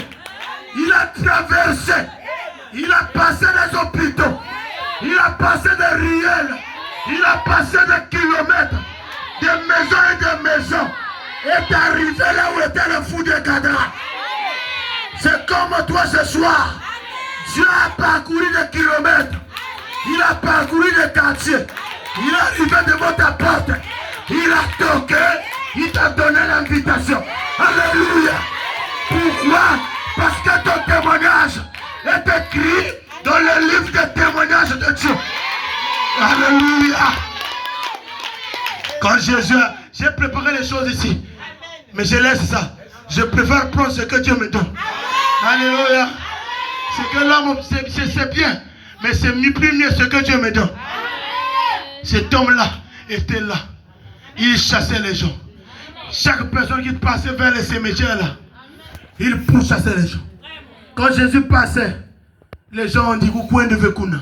Il a traversé. Il a passé des hôpitaux. Il a passé des ruelles. Il a passé des kilomètres. Des maisons et des maisons. Et est arrivé là où était le fou de Gadara. C'est comme toi ce soir. Dieu a parcouru des kilomètres. Il a parcouru des quartiers. Il est arrivé devant ta porte. Il a toqué. Il t'a donné l'invitation. Alléluia. Pourquoi? Parce que ton témoignage est écrit dans le livre de témoignages de Dieu. Alléluia. Quand j'ai préparé les choses ici, mais je laisse ça. Je préfère prendre ce que Dieu me donne. Alléluia. C'est que l'homme, c'est bien, mais c'est plus mieux ce que Dieu me donne. Cet homme-là était là. Il chassait les gens. Chaque personne qui passait vers les cimetières là, il pourchassait les gens. Quand Jésus passait, les gens ont dit coucou de Vekuna.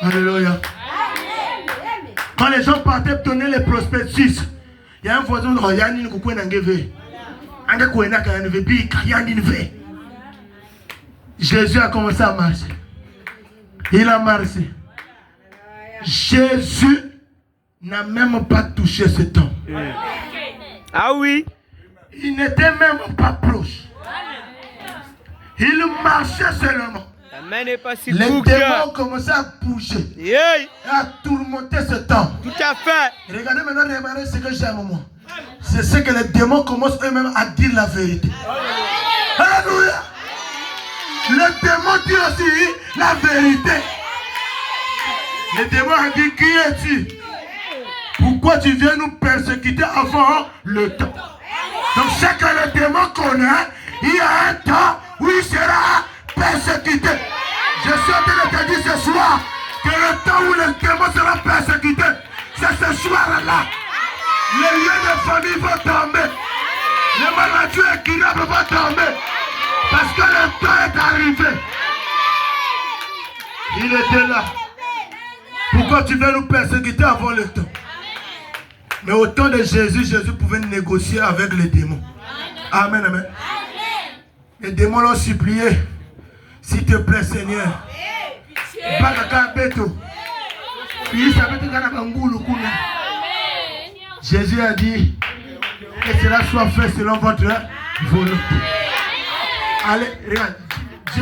Alléluia. Quand les gens partaient donner les prospectus, il y a un voisin qui a dit coucou n'angeve. Jésus a commencé à marcher. Il a marché. Jésus n'a même pas touché cet homme. Ah oui. Il n'était même pas proche. Il marchait seulement. La main n'est pas si Les courte. démons commençaient à bouger. Yeah. Et à tourmenter cet homme. Tout à fait. Regardez maintenant, regardez ce que j'aime moi. C'est ce que les démons commencent eux-mêmes à dire la vérité. Alléluia. Les démons disent aussi la vérité. Les démons ont dit, qui es-tu? Pourquoi tu viens nous persécuter avant le temps? Donc c'est que le démon connaît, il y a un temps où il sera persécuté. Je suis en train de te dire ce soir que le temps où le démon sera persécuté, c'est ce soir-là. Les lieux de famille vont tomber. Les maladies incurables vont tomber. Parce que le temps est arrivé. Il était là. Pourquoi tu veux nous persécuter avant le temps? Mais au temps de Jésus, Jésus pouvait négocier avec les démons. Amen, amen. Les démons l'ont supplié. S'il te plaît, Seigneur. Jésus a dit que cela soit fait selon votre volonté. Allez, regarde.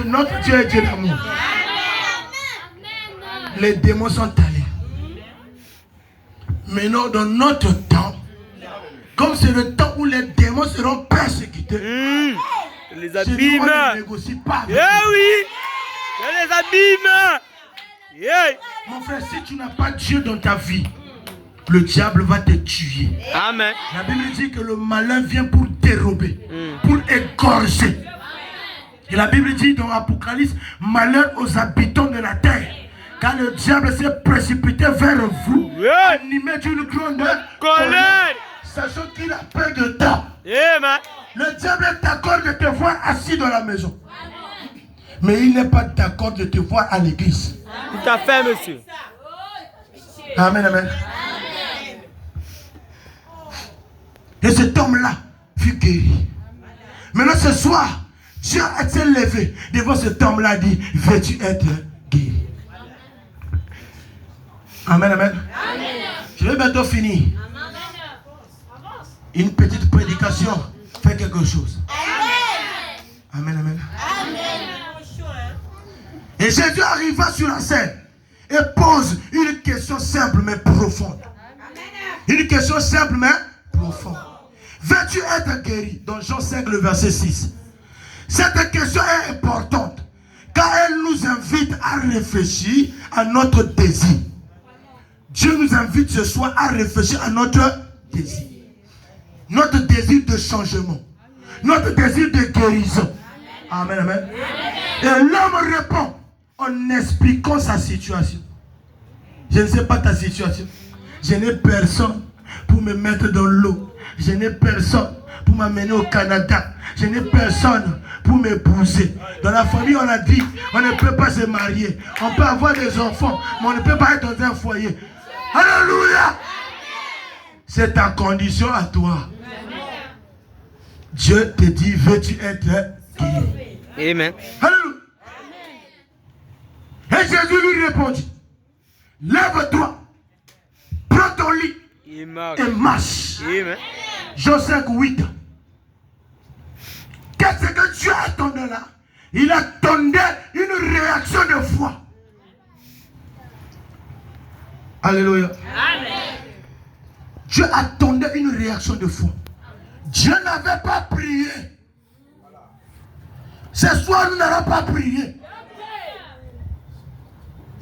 Notre Dieu est Dieu d'amour. Les démons sont allés. Maintenant, dans notre temps, comme c'est le temps où les démons seront persécutés, les abîme. Je ne négocie pas. Eh oui. Je les abîme. Yeah. Mon frère, si tu n'as pas Dieu dans ta vie, le diable va te tuer. Amen. La Bible dit que le malin vient pour dérober, pour égorger. Et la Bible dit dans l'Apocalypse, malheur aux habitants de la terre. Car le diable s'est précipité vers vous, animé d'une grande colère, sachant qu'il a peu de temps. Amen. Le diable est d'accord de te voir assis dans la maison. Mais il n'est pas d'accord de te voir à l'église. Tout à fait, monsieur. Amen, amen. Et cet homme-là fut guéri. Maintenant ce soir, Dieu s'est levé devant cet homme-là et dit, veux-tu être guéri? Amen, amen. Je vais bientôt finir. Une petite prédication fait quelque chose. Amen, amen. Et Jésus arriva sur la scène et pose une question simple mais profonde. Une question simple mais profonde. Veux-tu être guéri? Dans Jean 5, le verset 6. Cette question est importante car elle nous invite à réfléchir à notre désir. Dieu nous invite ce soir à réfléchir à notre désir. Notre désir de changement. Notre désir de guérison. Amen, amen. Et l'homme répond en expliquant sa situation. Je ne sais pas ta situation. Je n'ai personne pour me mettre dans l'eau. Je n'ai personne pour m'amener au Canada. Je n'ai personne pour m'épouser. Dans la famille, on a dit, on ne peut pas se marier. On peut avoir des enfants, mais on ne peut pas être dans un foyer. Alléluia. C'est ta condition à toi. Dieu te dit, veux-tu être guéri? Amen. Alléluia. Et Jésus lui répondit, lève-toi, prends ton lit Il marche. et marche. Amen. Jean 5, 8. Qu'est-ce que Dieu attendait là? Il attendait une réaction de foi. Alléluia. Amen. Dieu attendait une réaction de foi. Dieu n'avait pas prié. Ce soir, nous n'allons pas prier.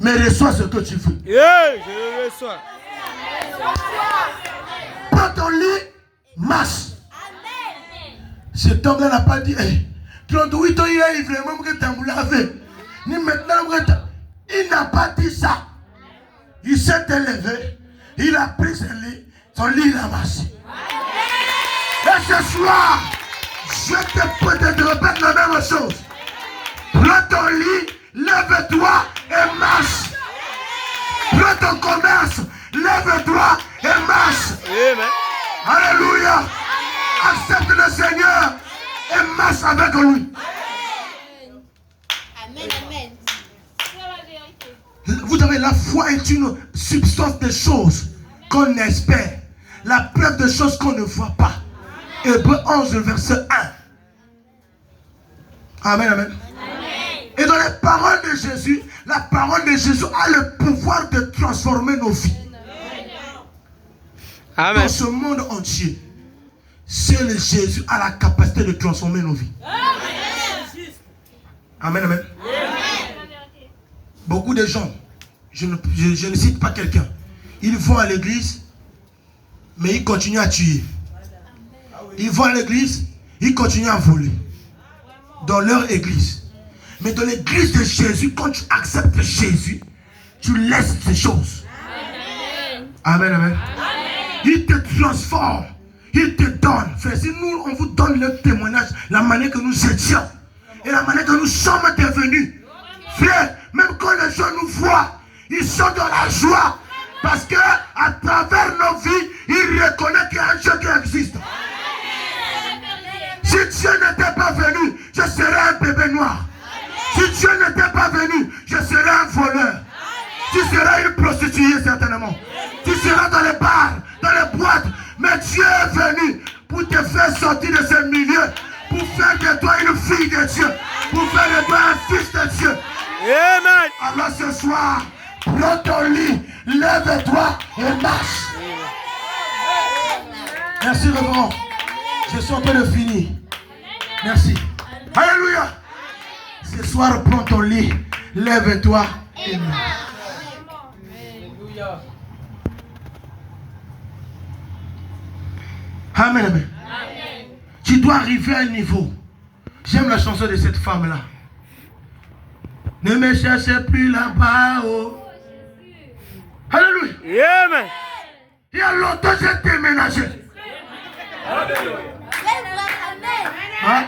Mais reçois ce que tu veux. Yeah, je le reçois. Prends ton lit, marche. Cet homme-là n'a pas dit, hey, 38 ans, il est vraiment que tu as lavé. Ni maintenant, il n'a pas dit ça. Il s'est élevé, il a pris son lit, il a marché. Et ce soir, je te répète la même chose. Prends ton lit, lève-toi et marche. Prends ton commerce, lève-toi et marche. Amen. Alléluia. Accepte le Seigneur et marche avec lui. Amen, amen. Vous savez, la foi est une substance de choses qu'on espère. La preuve de choses qu'on ne voit pas. Hébreux 11, verset 1. Amen, amen. Et dans les paroles de Jésus, la parole de Jésus a le pouvoir de transformer nos vies. Amen. Dans ce monde entier, seul Jésus a la capacité de transformer nos vies. Amen, amen. Beaucoup de gens, je ne cite pas quelqu'un, ils vont à l'église, mais ils continuent à tuer. Ils vont à l'église, ils continuent à voler. Dans leur église. Mais dans l'église de Jésus, quand tu acceptes Jésus, tu laisses ces choses. Amen, amen. Il te transforme. Il te donne. Frère, si nous, on vous donne le témoignage, la manière que nous étions et la manière que nous sommes devenus. Frère, même quand les gens nous voient, ils sont dans la joie. Parce que à travers nos vies, ils reconnaissent qu'il y a un Dieu qui existe. Si Dieu n'était pas venu, je serais un bébé noir. Si Dieu n'était pas venu, je serais un voleur. Tu seras une prostituée certainement. Tu seras dans les bars, dans les boîtes. Mais Dieu est venu pour te faire sortir de ce milieu. Pour faire de toi une fille de Dieu. Pour faire de toi un fils de Dieu. Amen. Alors ce soir, prends ton lit, lève-toi et marche. Merci révérend. Je suis en train de finir. Merci. Alléluia. Ce soir, prends ton lit, lève-toi et marche. Amen, amen. Tu dois arriver à un niveau. J'aime la chanson de cette femme-là. Ne me cherchez plus là-bas. Oh. Alléluia. Amen. Il y a longtemps j'ai déménagé. Hein?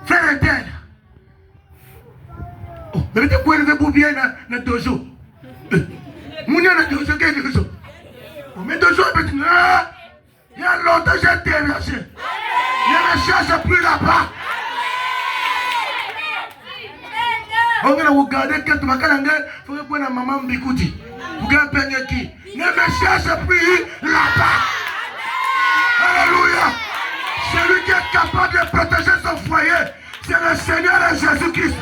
Frère Ethel. Oh, mais tu peux élever pour bien dans dojo. Mounia dans dojo, qu'est-ce que c'est? Mais dojo, il y a longtemps j'ai déménagé. Je ne cherche plus là-bas. On va regarder quand tu vas regarder, il faut que la maman m'écoute. Vous gardez qui? Ne me cherche plus là-bas. Alléluia. Celui qui est capable de protéger son foyer, c'est le Seigneur Jésus-Christ.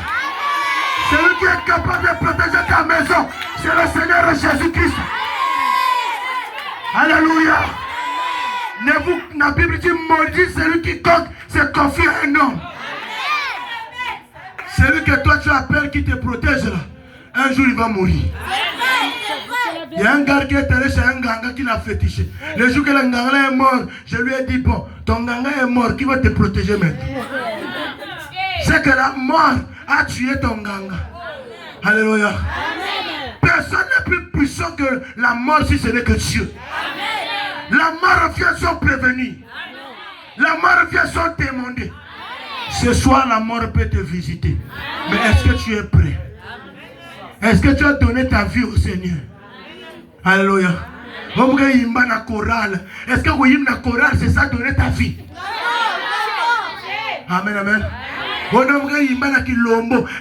Celui qui est capable de protéger ta maison, c'est le Seigneur Jésus-Christ. Alléluia. La Bible dit maudit celui qui compte se confie à un homme. Celui que toi tu appelles qui te protège là, un jour il va mourir. Il y a un gars qui est allé chez un ganga qui l'a fétiché. Le jour que le ganga est mort, je lui ai dit bon, ton ganga est mort, qui va te protéger maintenant? C'est que la mort a tué ton ganga. Alléluia. Personne n'est plus puissant que la mort si ce n'est que Dieu. La mort vient sans prévenir. La mort vient sans demander. Ce soir, la mort peut te visiter. Mais est-ce que tu es prêt? Est-ce que tu as donné ta vie au Seigneur? Alléluia. Est-ce que vous la chorale, c'est ça donner ta vie? Amen, amen.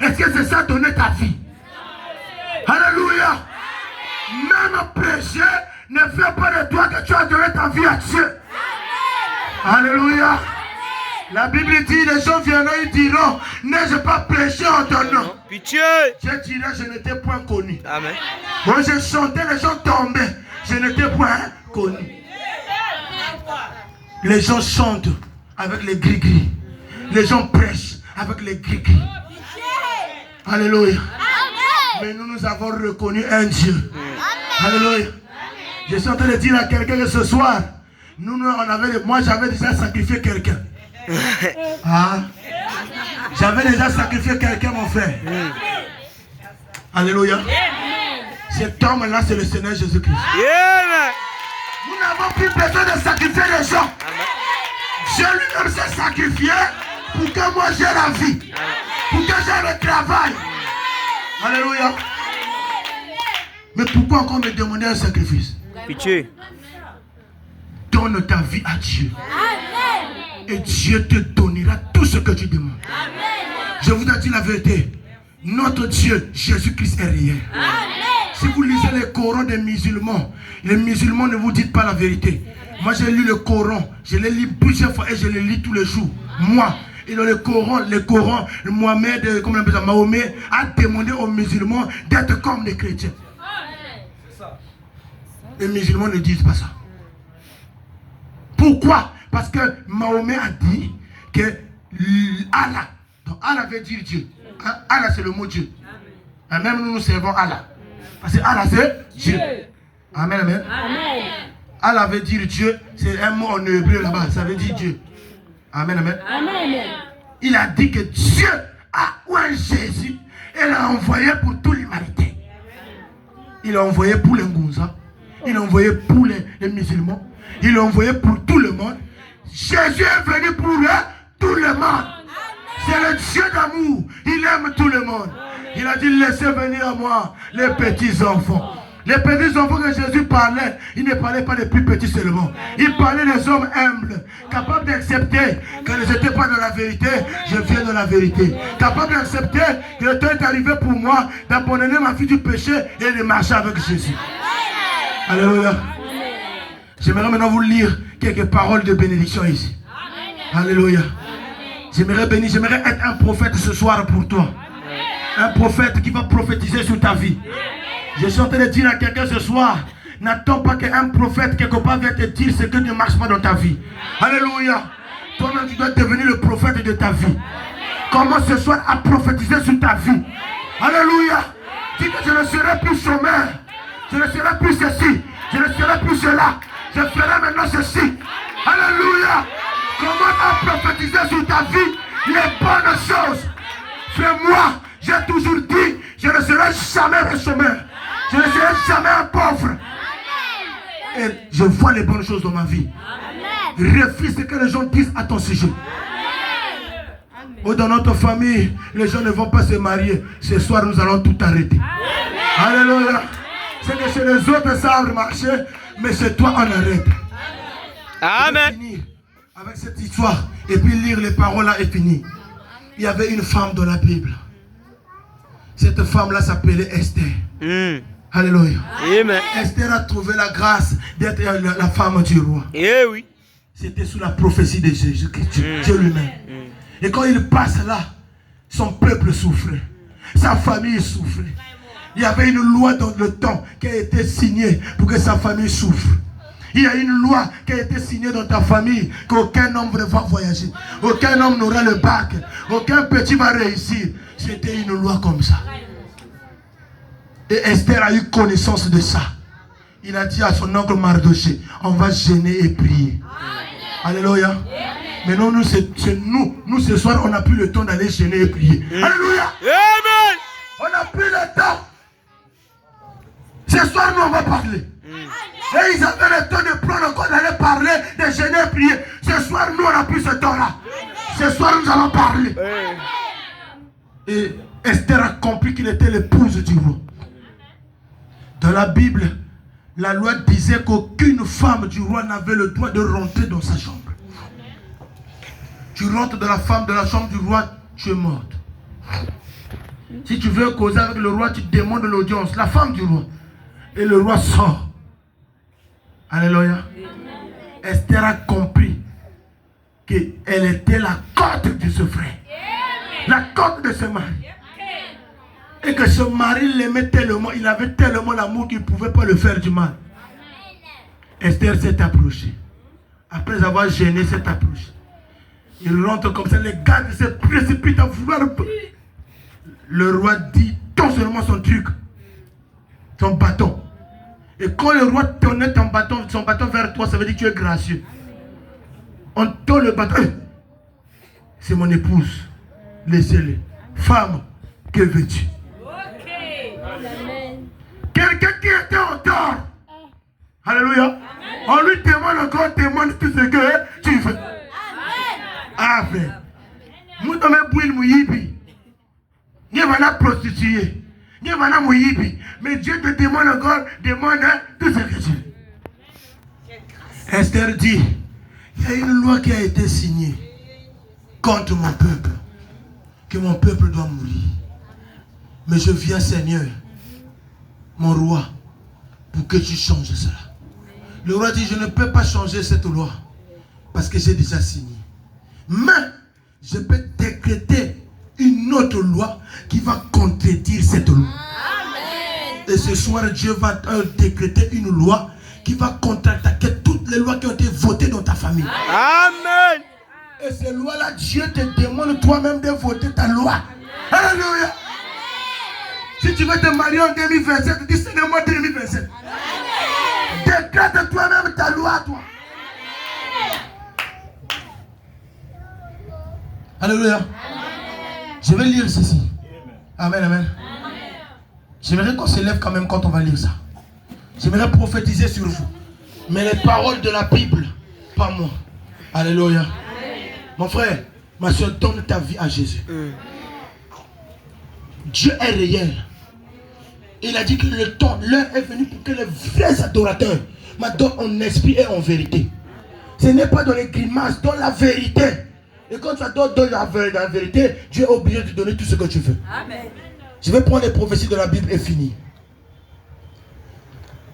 Est-ce que c'est ça donner ta vie? Alléluia. Même péché ne fait pas de toi que tu as donné ta vie à Dieu. Alléluia. La Bible dit, les gens viendront, ils diront, n'ai-je pas prêché en ton nom? Pitié. Je dirais, je n'étais point connu. Amen. Moi, je chantais, les gens tombaient. Je n'étais point connu. Les gens chantent avec les gris-gris. Les gens prêchent avec les gris-gris. Alléluia. Mais nous avons reconnu un Dieu. Alléluia. Je suis en train de dire à quelqu'un que ce soir, moi j'avais déjà sacrifié quelqu'un. Ah, j'avais déjà sacrifié quelqu'un, mon frère. Alléluia. Cet homme-là, c'est le Seigneur Jésus-Christ. Nous n'avons plus besoin de sacrifier les gens. Dieu lui-même s'est sacrifié pour que moi j'ai la vie, pour que j'ai le travail. Alléluia. Mais pourquoi encore me demander un sacrifice? Pitié. Donne ta vie à Dieu. Et Dieu te donnera tout ce que tu demandes. Je vous ai dit la vérité. Notre Dieu, Jésus-Christ, est réel. Si vous lisez les Corans des musulmans, les musulmans ne vous disent pas la vérité. Moi j'ai lu le Coran, je l'ai lu plusieurs fois et je le lis tous les jours. Moi, et dans le Coran, Mohamed, comme on appelle ça, Mahomet a demandé aux musulmans d'être comme les chrétiens. Les musulmans ne disent pas ça. Pourquoi? Parce que Mahomet a dit que Allah, donc Allah veut dire Dieu. Allah c'est le mot Dieu. Et même nous servons Allah. Parce que Allah c'est Dieu. Amen, amen. Allah veut dire Dieu, c'est un mot en hébreu là-bas, ça veut dire Dieu. Amen, amen. Il a dit que Dieu a oint Jésus et l'a envoyé pour toute l'humanité. Il l'a envoyé pour les Ngunza, il l'a envoyé pour les musulmans, il l'a envoyé pour tout le monde. Jésus est venu pour tout le monde. C'est le Dieu d'amour, il aime tout le monde. Il a dit laissez venir à moi les petits enfants. Les petits enfants que Jésus parlait, il ne parlait pas des plus petits seulement. Il parlait des hommes humbles, capables d'accepter que je n'étais pas dans la vérité, je viens de la vérité. Capables d'accepter que le temps est arrivé pour moi d'abandonner ma vie du péché et de marcher avec Jésus. Alléluia. J'aimerais maintenant vous lire quelques paroles de bénédiction ici. Alléluia. J'aimerais bénir, j'aimerais être un prophète ce soir pour toi. Un prophète qui va prophétiser sur ta vie. Je suis en train de dire à quelqu'un ce soir, n'attends pas qu'un prophète quelque part vienne te dire ce que ne marche pas dans ta vie. Alléluia. Toi-même tu dois devenir le prophète de ta vie. Commence ce soir à prophétiser sur ta vie. Alléluia. Dis que je ne serai plus chômeur. Je ne serai plus ceci. Je ne serai plus cela. Je ferai maintenant ceci. Alléluia. Commence à prophétiser sur ta vie les bonnes choses. Fais-moi. J'ai toujours dit, je ne serai jamais un chômeur. Je ne serai jamais un pauvre. Et je vois les bonnes choses dans ma vie. Refuse ce que les gens disent à ton sujet. Ou dans notre famille, les gens ne vont pas se marier. Ce soir, nous allons tout arrêter. Alléluia. C'est que chez les autres, ça a marché, mais chez toi, on arrête. Amen. Je vais finir avec cette histoire et puis lire les paroles là et finir. Il y avait une femme dans la Bible. Cette femme-là s'appelait Esther. Alléluia. Amen. Esther a trouvé la grâce d'être la femme du roi. Eh oui. C'était sous la prophétie de Jésus-Christ, Dieu lui-même. Et quand il passe là, son peuple souffrait. Sa famille souffrait. Il y avait une loi dans le temps qui a été signée pour que sa famille souffre. Il y a une loi qui a été signée dans ta famille qu'aucun homme ne va voyager. Aucun homme n'aura le bac. Aucun petit va réussir. C'était une loi comme ça. Et Esther a eu connaissance de ça. Il a dit à son oncle Mardoché, on va gêner et prier. Alléluia. Mais non, nous ce soir, on n'a plus le temps d'aller gêner et prier. Alléluia. Amen. On n'a plus le temps. Ce soir, nous, on va parler. Et ils avaient le temps de prendre encore d'aller parler, de gêner et prier. Ce soir, nous, on n'a plus ce temps-là. Ce soir, nous allons parler. Et Esther a compris qu'il était l'épouse du roi. Dans la Bible, la loi disait qu'aucune femme du roi n'avait le droit de rentrer dans sa chambre. Tu rentres dans la chambre du roi, tu es morte. Si tu veux causer avec le roi, tu demandes l'audience, la femme du roi. Et le roi sort. Alléluia. Esther a compris qu'elle était la côte de ce frère. La côte de ce mari. Et que ce mari l'aimait tellement, il avait tellement l'amour qu'il ne pouvait pas le faire du mal. Esther s'est approchée. Après avoir gêné, s'est approchée. Il rentre comme ça, les gardes se précipitent à vouloir. Le roi dit, donne seulement son truc, son bâton. Et quand le roi tournait son bâton vers toi, ça veut dire que tu es gracieux. On tourne le bâton. C'est mon épouse. Laissez-le. Femme, que veux-tu? Quelqu'un qui était en tort. Alléluia. On lui demande encore, demande tout ce que tu veux. Amen. Nous sommes bouillis mouyibi. Nous sommes prostitués. Nous sommes mouyibi. Mais Dieu te demande encore, demande tout ce que tu veux. Esther dit, il y a une loi qui a été signée contre mon peuple. Que mon peuple doit mourir. Mais je viens, Seigneur, mon roi, pour que tu changes cela. Le roi dit, je ne peux pas changer cette loi parce que j'ai déjà signé. Mais je peux décréter une autre loi qui va contredire cette loi. Amen. Et ce soir, Dieu va décréter une loi qui va contre-attaquer toutes les lois qui ont été votées dans ta famille. Amen. Et ces lois-là, Dieu te demande toi-même de voter ta loi. Alléluia. Si tu veux te marier en 2027, dis seulement 2027. Décrète toi-même ta loi, toi. Alléluia. Je vais lire ceci. Amen, amen. J'aimerais qu'on se lève quand même quand on va lire ça. J'aimerais prophétiser sur vous. Mais les paroles de la Bible, pas moi. Alléluia. Mon frère, ma soeur, donne ta vie à Jésus. Dieu est réel. Il a dit que le temps, l'heure est venue pour que les vrais adorateurs m'adorent en esprit et en vérité. Ce n'est pas dans les grimaces, dans la vérité. Et quand tu adores dans la vérité, Dieu est obligé de donner tout ce que tu veux. Amen. Je vais prendre les prophéties de la Bible et finir.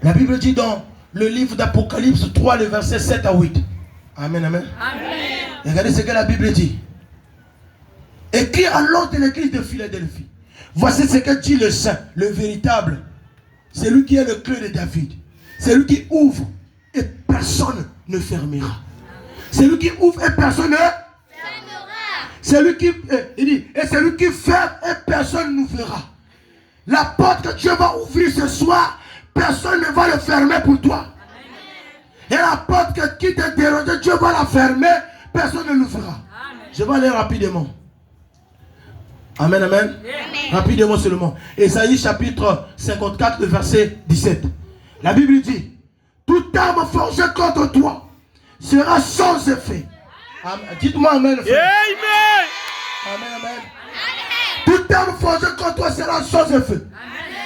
La Bible dit dans le livre d'Apocalypse 3, le verset 7 à 8. Amen, amen. Amen. Regardez ce que la Bible dit. Écrit à l'ordre de l'église de Philadelphie. Voici ce que dit le Saint, le véritable. C'est lui qui est le clé de David. C'est lui qui ouvre et personne ne fermera. C'est lui qui ouvre et personne ne fermera. C'est lui qui, il dit, et c'est lui qui ferme et personne n'ouvrira. La porte que Dieu va ouvrir ce soir, personne ne va le fermer pour toi. Et la porte qui te dérange, Dieu va la fermer, personne ne l'ouvrira. Je vais aller rapidement. Amen, amen. Amen. Rapidement seulement. Ésaïe chapitre 54, le verset 17. La Bible dit, toute arme forgée contre toi sera sans effet. Dites-moi amen. Amen. Amen, amen. Toute arme forgée contre toi sera sans effet. Amen.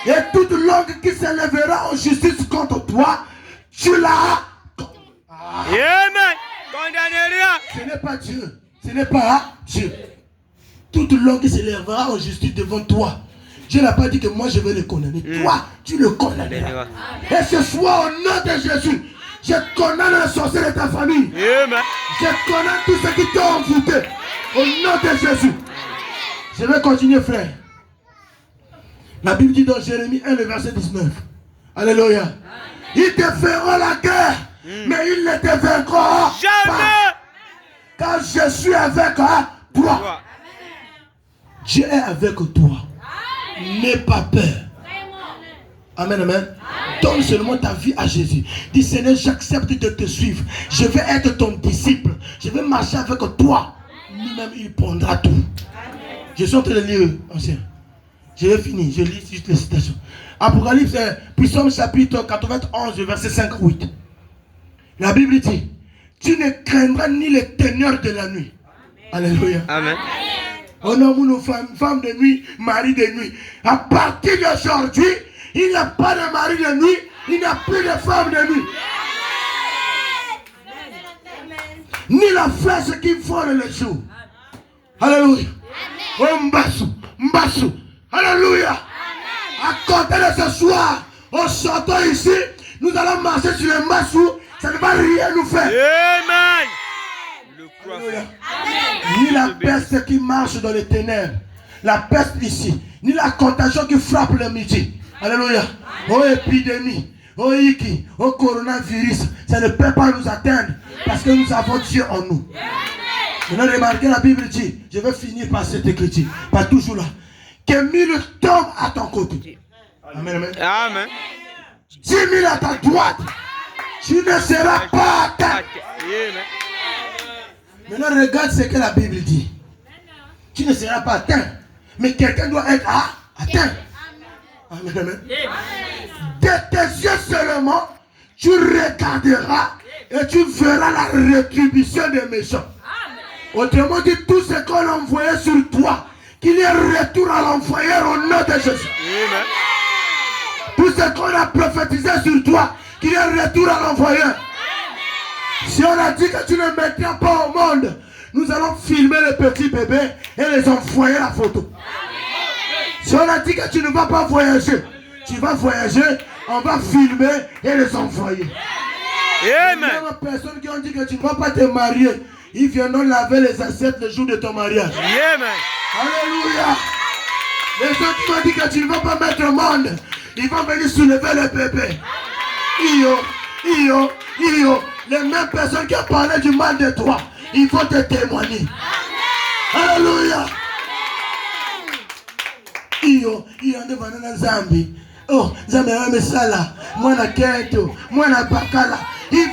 Et toute langue qui s'élèvera en justice contre toi, tu l'as. Amen. Ce n'est pas Dieu. Ce n'est pas Dieu. Toute langue qui s'élèvera en justice devant toi. Dieu n'a pas dit que moi je vais le condamner. Toi, tu le condamneras. Et ce soir, au nom de Jésus, je condamne le sorcier de ta famille. Amen. Je condamne tous ceux qui t'ont envoûté. Au nom de Jésus. Je vais continuer, frère. La Bible dit dans Jérémie 1, le verset 19. Alléluia. Ils te feront la guerre, mais ils ne te vaincront jamais. Pas. Car je suis avec toi. Dieu est avec toi. N'aie pas peur. Amen, amen. Donne seulement ta vie à Jésus. Dis Seigneur, j'accepte de te suivre. Je vais être ton disciple. Je vais marcher avec toi. Lui-même, il prendra tout. Je suis en train de lire, ancien. Je vais finir. Je lis juste les citations. Apocalypse, Psaume chapitre 91, verset 5 à 8. La Bible dit, tu ne craindras ni les ténèbres de la nuit. Alléluia. Amen. On nomme nos femmes de nuit, mari de nuit. À partir d'aujourd'hui, il n'y a pas de mari de nuit, il n'y a plus de femme de nuit. Ni la flèche qui vole le jour. Alléluia. Oh Mbassou. Alléluia. À côté de ce soir, on s'entend ici, nous allons marcher sur le Mbassou, ça ne va rien nous faire. Amen. Alléluia. Ni la peste qui marche dans les ténèbres, la peste ici, ni la contagion qui frappe le midi. Alléluia. Oh épidémie, oh iki, oh coronavirus, ça ne peut pas nous atteindre parce que nous avons Dieu en nous. Maintenant, remarquez, la Bible dit, je vais finir par cette écriture, pas toujours là, que 1000 tombent à ton côté. Amen, amen. Amen. 10 000 à ta droite, tu ne seras pas atteint. Maintenant, regarde ce que la Bible dit. Tu ne seras pas atteint. Mais quelqu'un doit être atteint. Amen, amen. De tes yeux seulement, tu regarderas et tu verras la rétribution des méchants. Autrement dit, tout ce qu'on a envoyé sur toi, qu'il y ait retour à l'envoyeur au nom de Jésus. Tout ce qu'on a prophétisé sur toi, qu'il y ait retour à l'envoyeur. Si on a dit que tu ne mettras pas au monde, nous allons filmer les petits bébés et les envoyer la photo. Si on a dit que tu ne vas pas voyager, tu vas voyager, on va filmer et les envoyer. Amen. Les personnes qui ont dit que tu ne vas pas te marier, ils viendront laver les assiettes le jour de ton mariage. Amen. Alléluia. Les gens qui m'ont dit que tu ne vas pas mettre au monde, ils vont venir soulever le bébé. Les mêmes personnes qui ont parlé du mal de toi, ils vont te témoigner. Alléluia. Oh, ils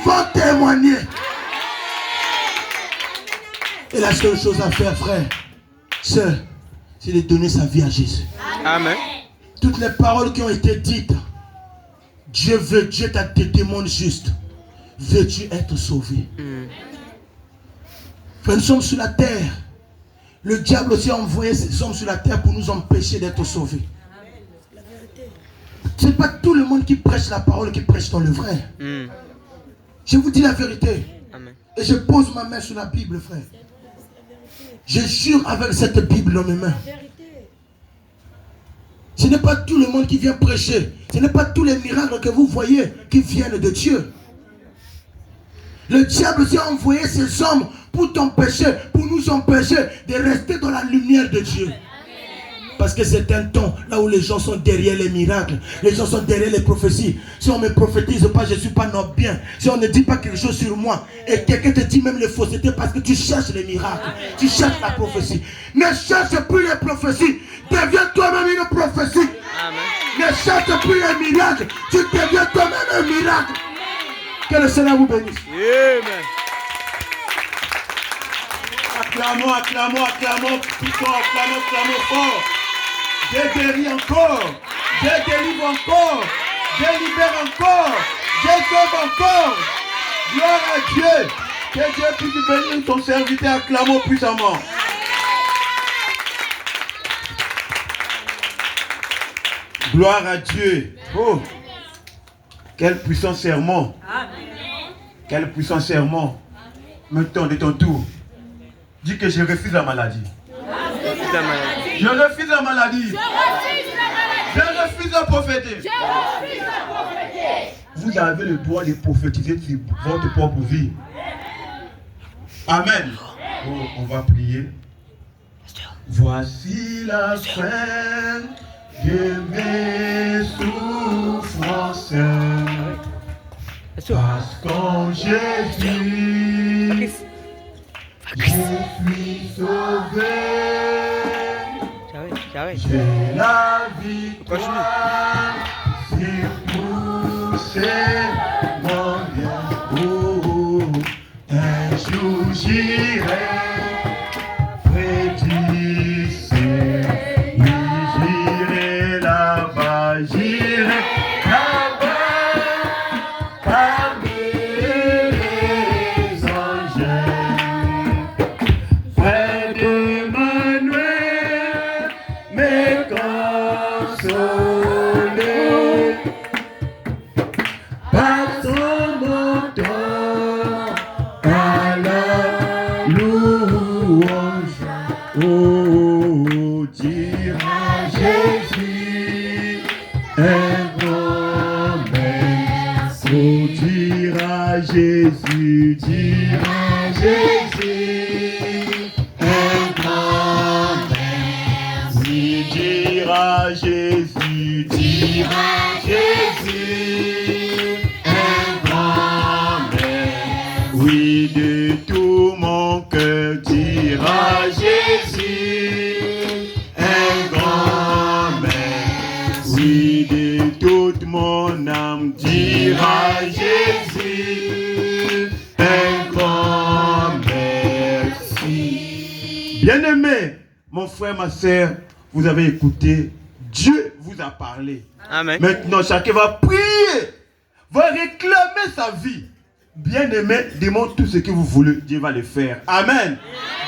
vont témoigner. Et la seule chose à faire, frère, c'est de donner sa vie à Jésus. Amen. Toutes les paroles qui ont été dites, Dieu t'a demandé juste. Veux-tu être sauvé? Frère, nous sommes sur la terre. Le diable aussi a envoyé ces hommes sur la terre pour nous empêcher d'être sauvés. Ce n'est pas tout le monde qui prêche la parole qui prêche dans le vrai. Je vous dis la vérité. Amen. Et je pose ma main sur la Bible, frère. Je jure avec cette Bible dans mes mains. Ce n'est pas tout le monde qui vient prêcher. Ce n'est pas tous les miracles que vous voyez qui viennent de Dieu. Le diable aussi a envoyé ces hommes pour t'empêcher, pour nous empêcher de rester dans la lumière de Dieu. Parce que c'est un temps là où les gens sont derrière les miracles, les gens sont derrière les prophéties. Si on ne me prophétise pas, je ne suis pas notre bien. Si on ne dit pas quelque chose sur moi, et quelqu'un te dit même les faussetés parce que tu cherches les miracles, tu cherches la prophétie. Ne cherche plus les prophéties, deviens toi-même une prophétie. Amen. Ne cherche plus les miracles, tu deviens toi-même un miracle. Que le Seigneur vous bénisse. Amen. Acclamons, acclamons, acclamons, puissant, acclamons fort. Je guéris encore, je délivre encore, je libère encore, je sauve encore. Gloire à Dieu. Que Dieu puisse bénir ton serviteur, acclamons puissamment. Gloire à Dieu. Oh, quel puissant serment. Quel puissant serment. Maintenant, de ton tour, dis que je refuse la maladie. Je refuse la maladie. Je refuse la prophétie. Vous avez le droit de prophétiser sur votre propre vie. Amen. Oh, on va prier. Voici la fin de mes souffrances. Parce qu'en Jésus, je suis sauvé. J'ai la victoire sur tous ces mon bien. Oh, un jour j'irai près du ciel. Oui, j'irai là-bas, j'irai là-bas. Parmi les anges, frère d'Emmanuel, me consoler par son menton à la louange. Oh, dire à Jésus un grand merci. Oh, dire à Jésus, dire à Jésus un grand merci. Dire à Jésus, dire à Jésus un grand merci. Oui, de tout mon cœur, dire à Jésus un grand merci. Oui, de toute mon âme, dire Bien-aimé, mon frère, ma soeur, vous avez écouté. Dieu vous a parlé. Amen. Maintenant, chacun va prier, va réclamer sa vie. Bien-aimé, demande tout ce que vous voulez. Dieu va le faire. Amen.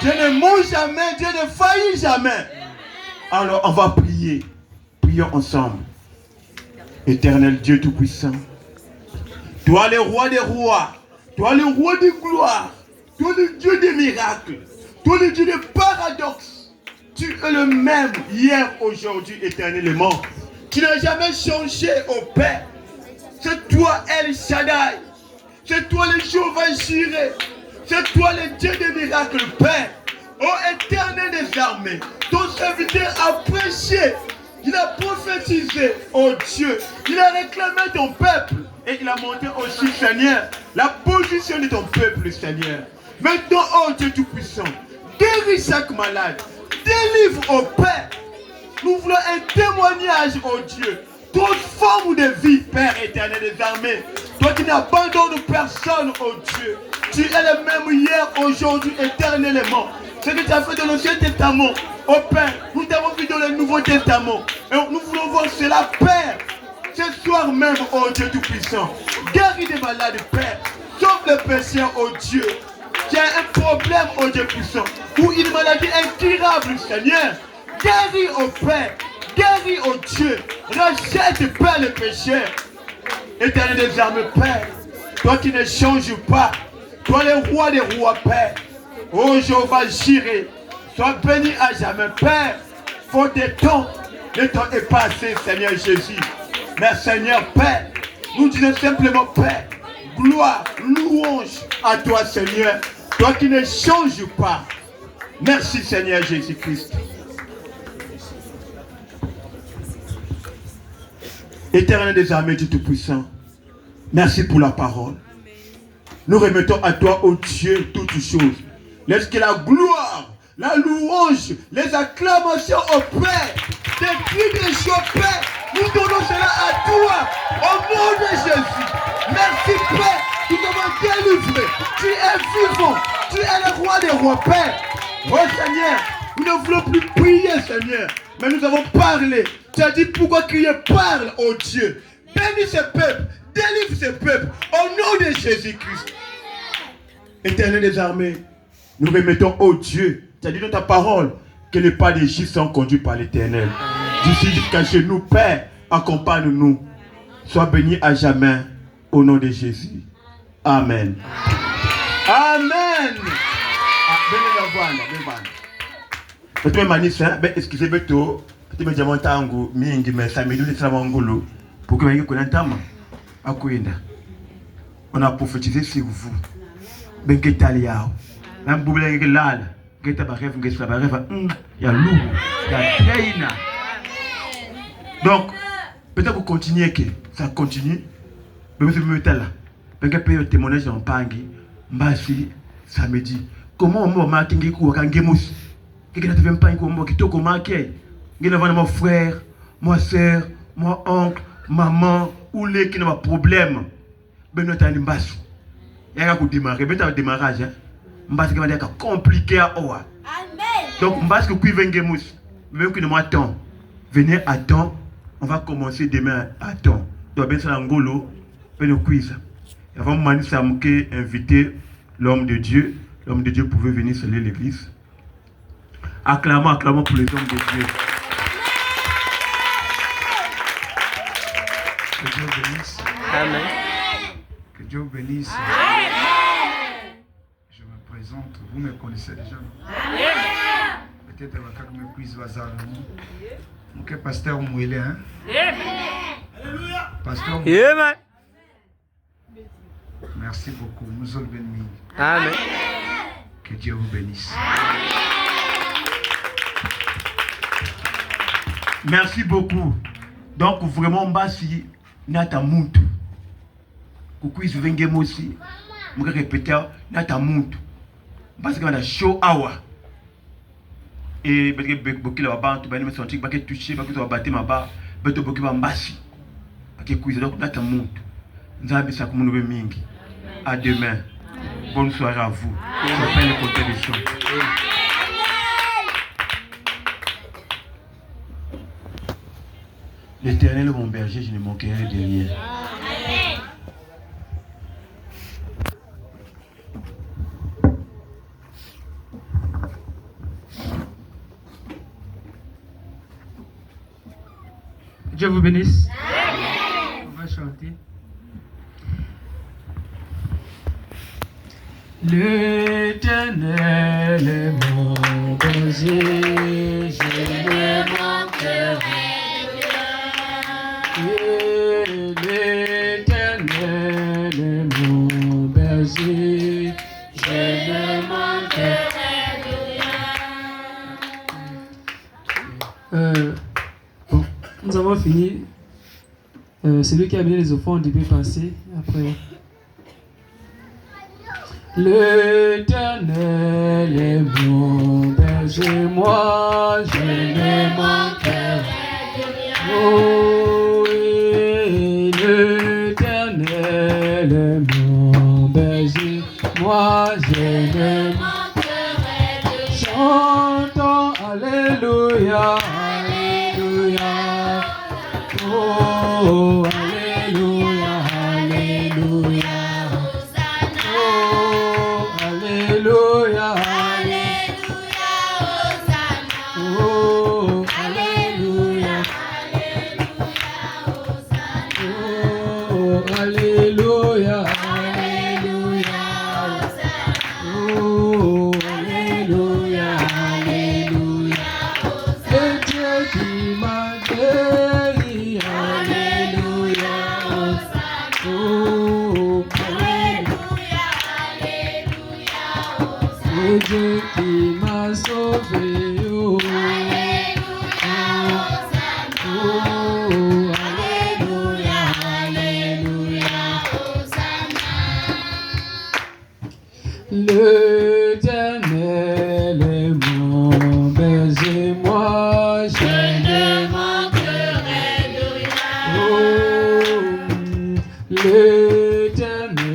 Dieu ne ment jamais, Dieu ne faillit jamais. Alors, on va prier. Prions ensemble. Éternel Dieu Tout-Puissant, toi le roi des rois, toi le roi de gloire, toi le Dieu des miracles, toi le Dieu des paradoxes, tu es le même hier, aujourd'hui, éternellement. Tu n'as jamais changé, ô Père. C'est toi El Shaddai, c'est toi le Jéhovah Jireh, c'est toi le Dieu des miracles, Père. Ô éternel des armées, ton serviteur a prêché. Il a prophétisé, oh Dieu, il a réclamé ton peuple et il a montré aussi, Seigneur, la position de ton peuple, Seigneur. Maintenant, oh Dieu Tout-Puissant, guéris chaque malade, délivre, oh Père. Nous voulons un témoignage, oh Dieu, transforme de vie, Père éternel des armées. Toi qui n'abandonnes personne, oh Dieu, tu es le même hier, aujourd'hui, éternellement. Ce que tu as fait dans l'Ancien Testament, oh Père, nous t'avons vu dans le Nouveau Testament. Et nous voulons voir cela, Père. Ce soir même, oh Dieu Tout-Puissant, guéris des malades, Père. Sauve les pécheurs, oh Dieu. Tu as un problème, oh Dieu puissant, ou une maladie incurable, Seigneur. Guéris, oh Père. Guéris, oh Dieu. Rachète, Père, les pécheurs. Éternel des armées, Père. Toi qui ne changes pas. Toi le roi des rois, Père. Oh Jéhovah Jireh, sois béni à jamais, Père. Faute de temps, le temps est passé, Seigneur Jésus. Mais Seigneur, Père, nous disons simplement, Père, gloire, louange à toi, Seigneur. Toi qui ne changes pas. Merci, Seigneur Jésus-Christ. Éternel des armées du Tout-Puissant, merci pour la parole. Nous remettons à toi, ô Dieu, toutes choses. Laisse que la gloire, la louange, les acclamations au Père, des cris de joie, Père, nous donnons cela à toi, au nom de Jésus. Merci, Père, tu t'as délivré. Tu es vivant, tu es le roi des rois, Père. Oh Seigneur, nous ne voulons plus prier, Seigneur, mais nous avons parlé. Tu as dit pourquoi crier, parle, oh Dieu. Bénis ce peuple, délivre ce peuple, au nom de Jésus-Christ. Éternel des armées, nous remettons, oh Dieu, tu as dit dans ta parole que les pas des justes sont conduits par l'Éternel. D'ici jusqu'à chez nous, Père, accompagne-nous. Sois béni à jamais, au nom de Jésus. Amen. Amen. Excusez-moi, je vais vous dire mais ça me donne pour que vous ayez on a prophétisé sur vous. Ben que talia, la boule est là, que tu as rêve, que tu as rêve, il y a loup, il y a traîne. Donc, peut-être que vous continuez, que ça continue, mais vous êtes là. Peut-être que vous témoignage en Pangui, Mbasi, samedi. Comment on m'a marqué que vous avez gemus? Que vous avez pas qui t'a marqué? Vous avez mon frère, ma soeur, mon oncle, maman, ou les qui n'ont pas de problème. Ben nous t'as Mbasi. Il y a un démarrage, mais tu as un démarrage. Mbasi qui va dire compliqué à Oa. Donc Mbasi qui vient gemus, même que nous m'attend. Venez à temps, on va commencer demain à temps. Donc bien c'est l'angolo, ben nous quiz. Avant Mani Samke inviter l'homme de Dieu. L'homme de Dieu pouvait venir sceller l'église. Acclamons pour les hommes de Dieu. Que Dieu bénisse. Amen. Que Dieu bénisse. Je me présente, vous me connaissez déjà. Peut-être que vous me puissiez vous mon pasteur Mouélé, hein? Pasteur Mouélé. Amen. Merci beaucoup. Nous sommes bénis. Amen. Que Dieu vous bénisse. Merci beaucoup. Donc vraiment, Mbasi, Nata Muntu. Kukuis Vengem aussi. Je vais répéter, Nata Muntu. Parce qu'on a show hour. Et parce que beaucoup de gens qui ont senti que touché, parce que battu ma barre, mais beaucoup de Mbasi. Parce que kuis donc Nata Muntu. Nous avons ça comme nous mingi. À demain. Bonne soirée à vous. Je m'appelle le côté des choses. L'Éternel est mon berger, je ne manquerai de rien. Dieu vous bénisse. On va chanter. L'Éternel est mon berger, je ne manquerai de rien. L'Éternel est mon berger, je ne manquerai de rien. Bon, nous avons fini. Celui qui a amené les offrandes peut passer après. L'Éternel est mon berger, moi je ne manquerai de rien. Oh, oui, l'Éternel est mon berger, moi je ne manquerai de rien. Chantons Alléluia, Alléluia. Oh, Alléluia, Alléluia. Alléluia, Alléluia, Hosanna. Oh, Alléluia, Alléluia, Hosanna. Oh, Alléluia, Alléluia, Hosanna. Oh, Alléluia, Alléluia, Hosanna. Le Dieu qui m'a guéri, Alléluia, Hosanna. Oh, le Dieu qui m'a sauvé, oh, Alléluia, Hosanna. Oh, Alléluia, Alléluia, Hosanna. L'Éternel est mon berger, moi je ne manquerai de rien. Oh, l'Éternel